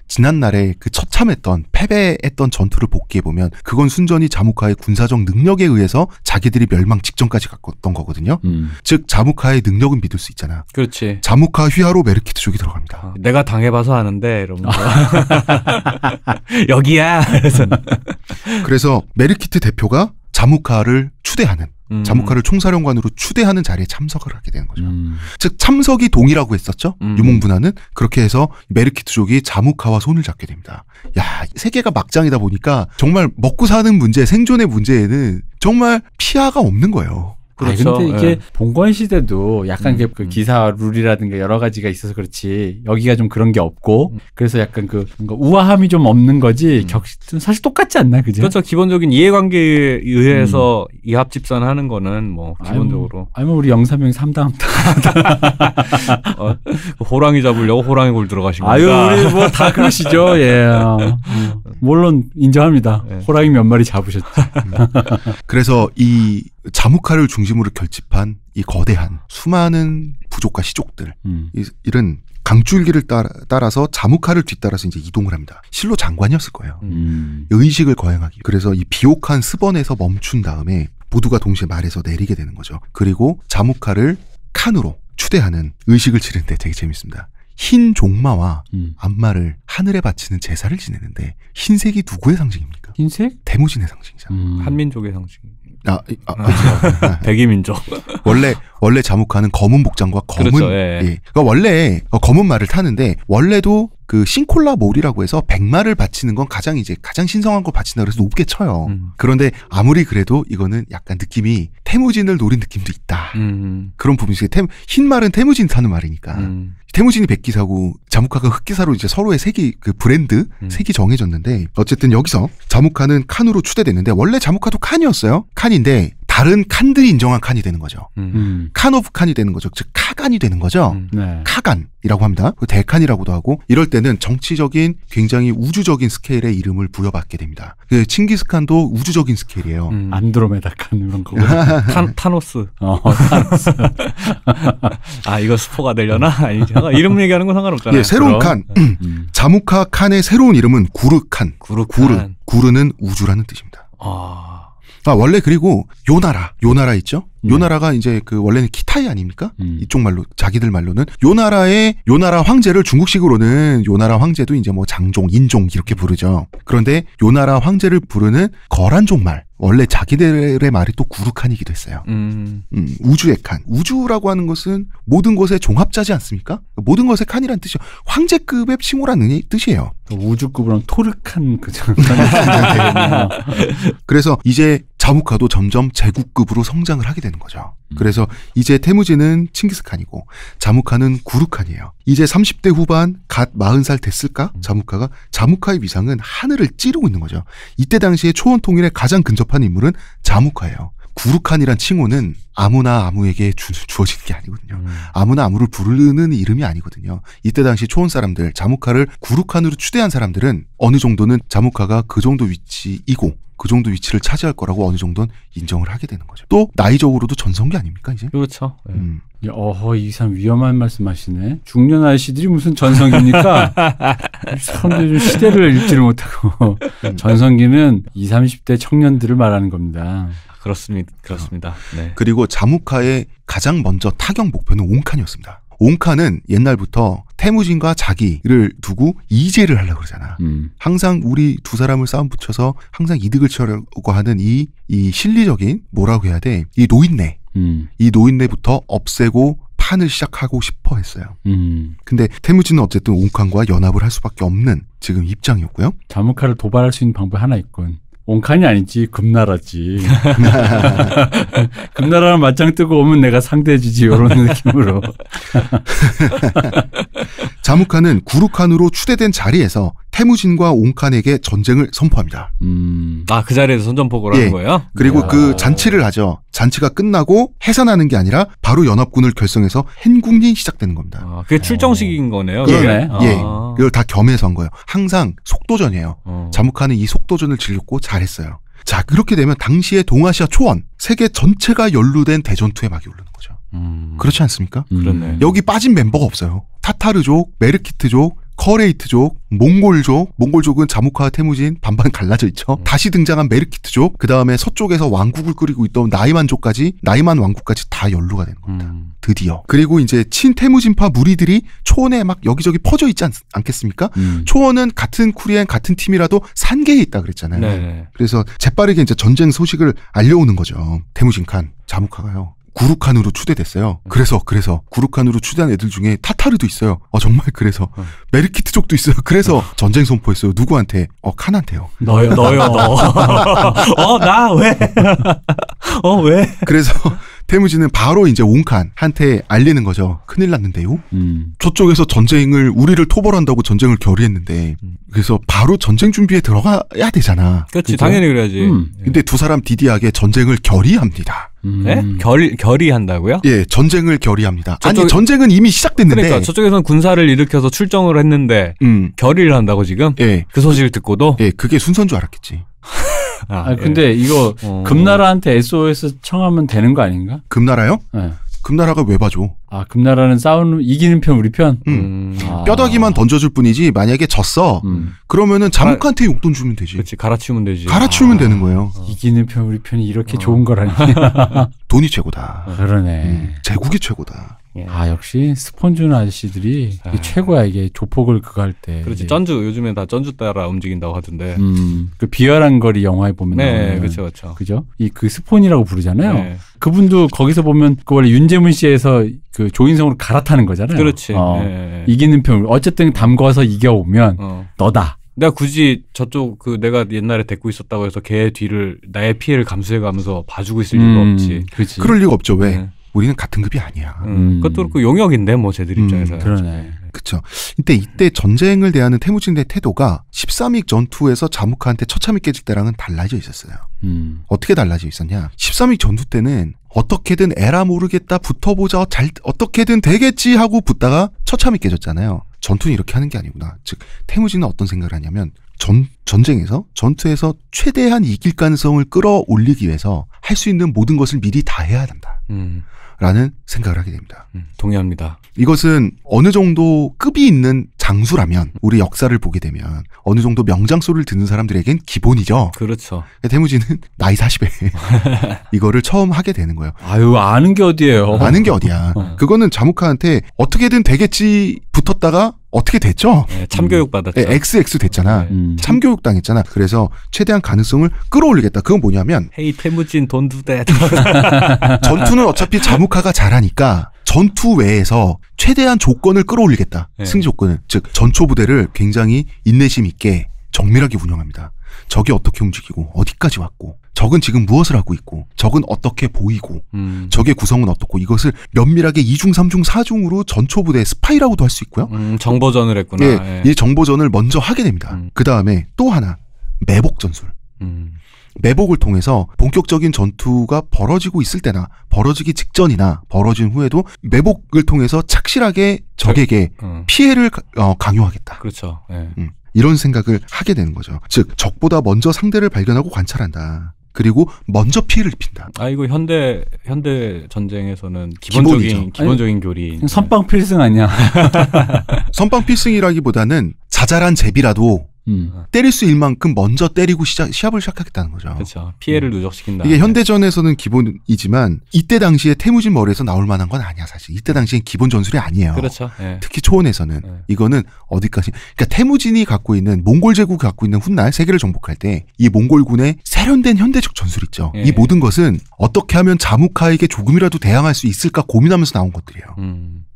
지난날에 그 처참했던 패배했던 전투를 복귀해보면 그건 순전히 자무카의 군사적 능력에 의해서 자기들이 멸망 직전까지 갔던 거거든요. 즉 자무카의 능력은 믿을 수 있잖아. 그렇지. 자무카 휘하로 메르키트족이 들어갑니다. 내가 당해봐서 아는데 이러면서 여기야. 그래서 메르키트 대표가 자무카를 추대하는 자무카를 총사령관으로 추대하는 자리에 참석을 하게 되는 거죠. 즉 참석이 동의라고 했었죠. 유몽분하는 그렇게 해서 메르키트족이 자무카와 손을 잡게 됩니다. 야, 세계가 막장이다 보니까 정말 먹고 사는 문제, 생존의 문제에는 정말 피하가 없는 거예요. 그렇죠. 근데 이게 봉건 시대도 약간 그 기사 룰이라든가 여러 가지가 있어서 그렇지 여기가 좀 그런 게 없고 그래서 약간 그 뭔가 우아함이 좀 없는 거지 사실 똑같지 않나, 그죠? 그렇죠. 기본적인 이해관계에 의해서 이합 집산하는 거는 뭐 기본적으로. 아니면 우리 영사명이 3당 호랑이 잡으려고 호랑이 골 들어가신 겁니다. 우리 뭐 다 그러시죠. 예. 물론 인정합니다. 호랑이 몇 마리 잡으셨죠. 그래서 이 자무카를 중심으로 결집한 이 거대한 수많은 부족과 시족들 이런 강줄기를 따라서 자무카를 뒤따라서 이제 이동을 합니다. 실로 장관이었을 거예요. 의식을 거행하기. 그래서 이 비옥한 스번에서 멈춘 다음에 모두가 동시에 말에서 내리게 되는 거죠. 그리고 자무카를 칸으로 추대하는 의식을 치르는데 되게 재밌습니다. 흰 종마와 안마를 하늘에 바치는 제사를 지내는데 흰색이 누구의 상징입니까? 흰색? 태무진의 상징이잖아. 한민족의 상징. 백이민족. 원래 자무카는 검은 복장과 검은, 그렇죠, 예. 그러니까 원래 검은 말을 타는데 원래도 그 싱콜라 몰이라고 해서 백마를 바치는 건 가장 신성한 걸 바친다 그래서 높게 쳐요. 그런데 아무리 그래도 이거는 약간 느낌이 태무진을 노린 느낌도 있다. 그런 부분이 있어요. 흰 말은 태무진 타는 말이니까. 태무진이 백기사고 자무카가 흑기사로 이제 서로의 색이 그 브랜드 색이 정해졌는데 어쨌든 여기서 자무카는 칸으로 추대됐는데 원래 자무카도 칸이었어요. 칸인데 다른 칸들이 인정한 칸이 되는 거죠. 칸 오브 칸이 되는 거죠. 즉 카간이 되는 거죠. 네. 카간이라고 합니다. 대칸이라고도 하고 이럴 때는 정치적인 굉장히 우주적인 스케일의 이름을 부여받게 됩니다. 그 칭기스칸도 우주적인 스케일이에요. 안드로메다 칸 이런 거. 타노스. 타노스. 아 이거 스포가 되려나? 아니지. 이름 얘기하는 건 상관없잖아요. 예, 새로운 칸. 자무카 칸의 새로운 이름은 구르칸. 구르는 우주라는 뜻입니다. 원래 그리고 요나라 있죠? 요나라가 이제 그 원래는 키타이 아닙니까? 이쪽 말로 자기들 말로는 요나라 황제를 중국식으로는 요나라 황제도 이제 뭐 장종, 인종 이렇게 부르죠. 그런데 요나라 황제를 부르는 거란족 말 원래 자기들의 말이 또 구르칸이기도 했어요. 우주의 칸. 우주라고 하는 것은 모든 것의 종합자지 않습니까? 모든 것의 칸이란 뜻이요. 황제급의 칭호라는 뜻이에요. 우주급으로는 토르칸 그죠. 그래서 이제 자무카도 점점 제국급으로 성장을 하게 되는 거죠. 그래서 이제 태무진은 칭기스칸이고 자무카는 구르칸이에요. 이제 30대 후반 갓 40살 됐을까? 자무카의 위상은 하늘을 찌르고 있는 거죠. 이때 당시에 초원 통일에 가장 근접한 인물은 자무카예요. 구르칸이란 칭호는 아무나 아무에게 주어진 게 아니거든요. 아무나 아무를 부르는 이름이 아니거든요. 이때 당시 초원 사람들, 자무카를 구르칸으로 추대한 사람들은 어느 정도는 자무카가 그 정도 위치이고 그 정도 위치를 차지할 거라고 어느 정도는 인정을 하게 되는 거죠. 또 나이적으로도 전성기 아닙니까 이제? 그렇죠. 이 사람 위험한 말씀하시네. 중년 아저씨들이 무슨 전성기입니까? 사람들이 좀 시대를 읽지를 못하고 전성기는 20, 30대 청년들을 말하는 겁니다. 그렇습니다. 네. 그리고 자무카의 가장 먼저 타격 목표는 온칸이었습니다. 온칸은 옛날부터 태무진과 자기를 두고 이제를 하려고 그러잖아. 항상 우리 두 사람을 싸움 붙여서 항상 이득을 취하려고 하는 이 실리적인 뭐라고 해야 돼? 이 노인네부터 없애고 판을 시작하고 싶어 했어요. 근데 태무진은 어쨌든 온칸과 연합을 할 수밖에 없는 지금 입장이었고요. 자무카를 도발할 수 있는 방법이 하나 있군. 온칸이 아니지 금나라지. 금나라랑 맞짱 뜨고 오면 내가 상대해주지 이런 느낌으로. 자무카는 구르칸으로 추대된 자리에서 태무진과 온칸에게 전쟁을 선포합니다. 그 자리에서 선전포고를 하는 거예요? 그리고 그 잔치를 하죠. 잔치가 끝나고 해산하는 게 아니라 바로 연합군을 결성해서 행군이 시작되는 겁니다. 그게 출정식인 거네요. 그러네. 이걸 다 겸해서 한 거예요. 항상 속도전이에요. 자무카는 이 속도전을 즐겼고 잘했어요. 자, 그렇게 되면 당시의 동아시아 초원, 세계 전체가 연루된 대전투에 막이 오르는 거죠. 그렇지 않습니까? 그렇네. 여기 빠진 멤버가 없어요. 타타르족, 메르키트족, 커레이트족, 몽골족은 자무카와 태무진 반반 갈라져 있죠. 다시 등장한 메르키트족, 그 다음에 서쪽에서 왕국을 꾸리고 있던 나이만 왕국까지 다 연루가 되는 겁니다. 드디어. 그리고 이제 친태무진파 무리들이 초원에 막 여기저기 퍼져 있지 않겠습니까? 초원은 같은 쿠리엔 같은 팀이라도 산계에 있다 그랬잖아요. 네네. 그래서 재빠르게 이제 전쟁 소식을 알려오는 거죠. 태무진 칸, 자무카가요. 구르칸으로 추대됐어요. 그래서 구르칸으로 추대한 애들 중에 타타르도 있어요. 정말 그래서 메르키트족도 있어요. 그래서 전쟁 선포했어요. 누구한테? 칸한테요. 너요 너. 나 왜? 왜? 그래서 태무진은 바로 이제 온칸한테 알리는 거죠. 큰일 났는데요. 저쪽에서 우리를 토벌한다고 전쟁을 결의했는데 그래서 바로 전쟁 준비에 들어가야 되잖아. 그렇지. 당연히 그래야지. 근데 두 사람 디디하게 전쟁을 결의합니다. 네? 결의한다고요? 예, 전쟁을 결의합니다. 아니, 전쟁은 이미 시작됐는데. 그러니까 저쪽에서는 군사를 일으켜서 출정을 했는데 결의를 한다고 지금? 예. 그 소식을 듣고도? 예, 그게 순서인 줄 알았겠지. 근데 이거 금나라한테 SOS 청하면 되는 거 아닌가? 금나라요? 네. 금나라가 왜 봐줘? 금나라는 이기는 편 우리 편? 뼈다귀만 던져줄 뿐이지 만약에 졌어 그러면은 자무카한테 용돈 주면 되지. 그렇지. 갈아치우면 되지. 갈아치우면 되는 거예요. 이기는 편 우리 편이 이렇게 좋은 거라니. 돈이 최고다. 그러네. 제국이 최고다. 역시 스폰주는 아저씨들이 최고야. 이게 조폭을 그거 할 때. 그렇지. 전주 요즘에 다 전주 따라 움직인다고 하던데. 그 비열한 거리 영화에 보면 네, 그렇죠. 그죠? 그 스폰이라고 부르잖아요. 네. 그분도 거기서 보면 그 원래 윤재문 씨에서 그 조인성으로 갈아타는 거잖아요. 그렇지. 이기는 편 어쨌든 담궈서 이겨오면 너다. 내가 굳이 저쪽 내가 옛날에 데리고 있었다고 해서 걔 뒤를 나의 피해를 감수해가면서 봐주고 있을 이유가 없지. 그럴 리가 없죠. 왜? 우리는 같은 급이 아니야. 그것도 그렇고 용역인데 뭐 쟤들 입장에서. 그러네. 그렇죠. 근데 이때 전쟁을 대하는 태무진의 태도가 13위 전투에서 자무카한테 처참히 깨질 때랑은 달라져 있었어요. 어떻게 달라져 있었냐? 13위 전투 때는 어떻게든 에라 모르겠다 붙어보자 어떻게든 되겠지 하고 붙다가 처참히 깨졌잖아요. 전투는 이렇게 하는 게 아니구나. 즉 태무진은 어떤 생각을 하냐면 전투에서 최대한 이길 가능성을 끌어올리기 위해서 할 수 있는 모든 것을 미리 다 해야 한다. 라는 생각을 하게 됩니다. 동의합니다. 이것은 어느 정도 급이 있는 장수라면 우리 역사를 보게 되면 어느 정도 명장소를 듣는 사람들에겐 기본이죠. 그렇죠. 태무진은 나이 40에 이거를 처음 하게 되는 거예요. 아유 아는 게 어디예요. 아는 게 어디야. 그거는 자무카한테 어떻게든 되겠지 붙었다가 어떻게 됐죠? 네, 참교육 받았죠. XX 됐잖아. 참교육 당했잖아. 그래서 최대한 가능성을 끌어올리겠다. 그건 뭐냐면 헤이 태무진 돈 두대. 전투는 어차피 자무카가 잘하니까 전투 외에서 최대한 조건을 끌어올리겠다. 네. 승리 조건을. 즉 전초 부대를 굉장히 인내심 있게 정밀하게 운영합니다. 적이 어떻게 움직이고 어디까지 왔고 적은 지금 무엇을 하고 있고 적은 어떻게 보이고 적의 구성은 어떻고 이것을 면밀하게 2중, 3중, 4중으로 전초부대 스파이라고도 할 수 있고요. 정보전을 했구나. 예, 이 정보전을 먼저 하게 됩니다. 그 다음에 또 하나 매복 전술. 매복을 통해서 본격적인 전투가 벌어지고 있을 때나 벌어지기 직전이나 벌어진 후에도 매복을 통해서 착실하게 적에게 피해를 강요하겠다. 그렇죠. 네. 이런 생각을 하게 되는 거죠. 즉 적보다 먼저 상대를 발견하고 관찰한다. 그리고 먼저 피해를 입힌다. 아 이거 현대 전쟁에서는 기본적인 교리. 선빵 필승 아니야? 선빵 필승이라기보다는 자잘한 제비라도 때릴 수 있을 만큼 먼저 때리고 시합을 시작하겠다는 거죠. 그렇죠. 피해를 누적시킨다. 이게 현대전에서는 기본이지만 이때 당시에 태무진 머리에서 나올 만한 건 아니야 사실. 이때 당시엔 기본 전술이 아니에요. 그렇죠. 네. 특히 초원에서는 이거는 어디까지? 그러니까 태무진이 갖고 있는 몽골 제국이 갖고 있는 훗날 세계를 정복할 때 이 몽골군의 세련된 현대적 전술 있죠. 이 모든 것은 어떻게 하면 자무카에게 조금이라도 대항할 수 있을까 고민하면서 나온 것들이에요.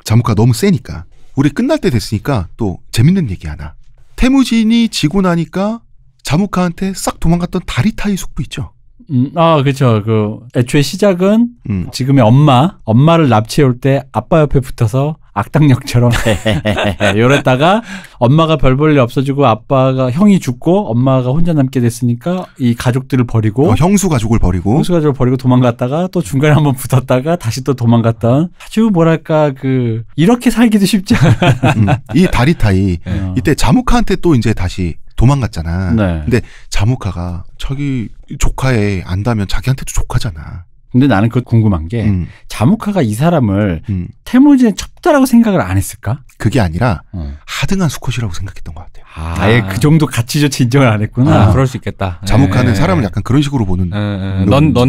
자무카 너무 세니까. 우리 끝날 때 됐으니까 또 재밌는 얘기 하나. 태무진이 지고 나니까 자무카한테 싹 도망갔던 다리타이 숙부 있죠. 그렇죠. 애초에 시작은 지금의 엄마를 납치해 올 때 아빠 옆에 붙어서 악당역처럼 이랬다가 엄마가 별 볼 일 없어지고 형이 죽고 엄마가 혼자 남게 됐으니까 이 가족들을 버리고 형수 가족을 버리고 도망갔다가 또 중간에 한번 붙었다가 다시 또 도망갔던 아주 뭐랄까 이렇게 살기도 쉽지 않아. 이 다리타이 이때 자무카한테 또 이제 다시 도망갔잖아. 네. 근데 자무카가 자기 조카에 안다면 자기한테도 조카잖아. 근데 나는 그거 궁금한 게 자무카가 이 사람을 태무진의 첩자라고 생각을 안 했을까? 그게 아니라 하등한 수컷이라고 생각했던 것 같아요. 아예 그 정도 가치조차 인정을 안 했구나. 그럴 수 있겠다. 자무카는 사람을 약간 그런 식으로 보는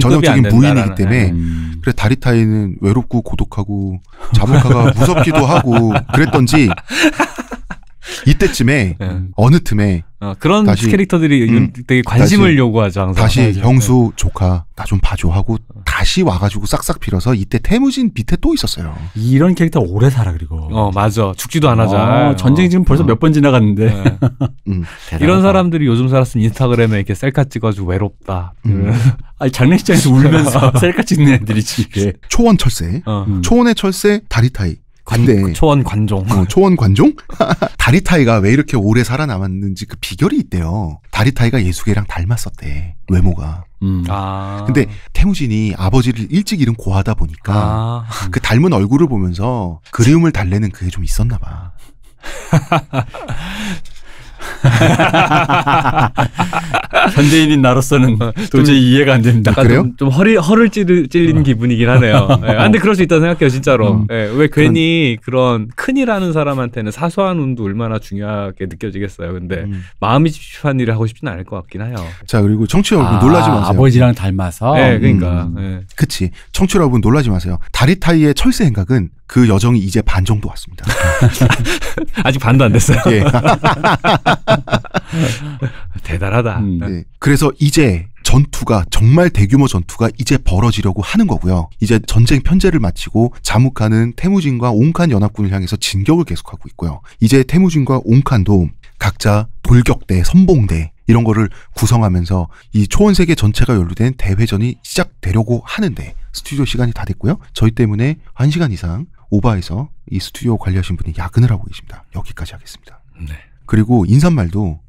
전형적인 부인이기 때문에 그래 다리타이는 외롭고 고독하고 자무카가 무섭기도 하고 그랬던지 이때쯤에 어느 틈에 그런 다시, 캐릭터들이 되게 관심을 요구하죠. 항상. 다시 형수 조카 나 좀 봐줘 하고 다시 와가지고 싹싹 빌어서 이때 태무진 밑에 또 있었어요. 이런 캐릭터 오래 살아 그리고. 맞아. 죽지도 안 하자. 전쟁이 지금 벌써 몇 번 지나갔는데. 이런 사람들이 요즘 살았으면 인스타그램에 이렇게 셀카 찍어주고 외롭다. 아니 장례식장에서 울면서 셀카 찍는 애들이지 이게. 초원 철새. 초원의 철새 다리타이. 초원 관종. 초원 관종? 다리타이가 왜 이렇게 오래 살아남았는지 그 비결이 있대요. 다리타이가 예수계랑 닮았었대. 외모가. 근데 태무진이 아버지를 일찍 잃은 고아다 보니까 그 닮은 얼굴을 보면서 그리움을 달래는 그게 좀 있었나 봐. 현대인인 나로서는 도저히 이해가 안 됩니다. 그래요? 좀 허를 찔린 기분이긴 하네요. 근데 그럴 수 있다고 생각해요, 진짜로. 왜 괜히 그런 큰일하는 사람한테는 사소한 운도 얼마나 중요하게 느껴지겠어요. 근데 마음이 찝찝한 일을 하고 싶지는 않을 것 같긴 해요. 자, 그리고 청취자 여러분 놀라지 마세요. 아버지랑 닮아서. 네, 그러니까. 그치. 청취자 여러분 놀라지 마세요. 다리타이의 철새 행각은 그 여정이 이제 반 정도 왔습니다. 아직 반도 안 됐어요. 예. 대단하다. 네. 그래서 이제 전투가 정말 대규모 전투가 이제 벌어지려고 하는 거고요. 이제 전쟁 편제를 마치고 자무카는 태무진과 옹칸 연합군을 향해서 진격을 계속하고 있고요. 이제 태무진과 옹칸도 각자 돌격대, 선봉대 이런 거를 구성하면서 이 초원세계 전체가 연루된 대회전이 시작되려고 하는데 스튜디오 시간이 다 됐고요. 저희 때문에 1시간 이상 오바에서 이 스튜디오 관리하신 분이 야근을 하고 계십니다. 여기까지 하겠습니다. 네. 그리고 인사말도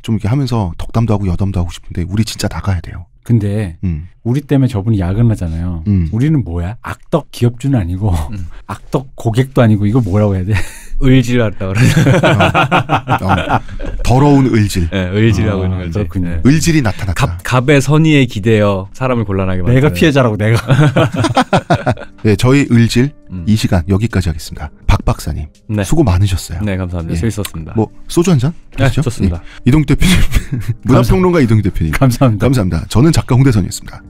좀 이렇게 하면서 덕담도 하고 여담도 하고 싶은데 우리 진짜 나가야 돼요. 근데 우리 때문에 저분이 야근하잖아요. 우리는 뭐야? 악덕 기업주는 아니고 악덕 고객도 아니고 이거 뭐라고 해야 돼? 을질하다 그러죠. 더러운 을질. 네, 을질하고 있는 거죠. 그렇군요. 네. 을질이 나타났다. 갑의 선의에 기대어 사람을 곤란하게 만드는. 내가 피해자라고 내가. 네, 저희 을질 이 시간 여기까지 하겠습니다. 박 박사님 네. 수고 많으셨어요. 네, 감사합니다. 예. 재밌었습니다. 뭐 소주 한 잔? 네, 좋습니다. 예. 이동규 대표님, 문화평론가 이동규 대표님. 감사합니다. 감사합니다. 저는 작가 홍대선이었습니다.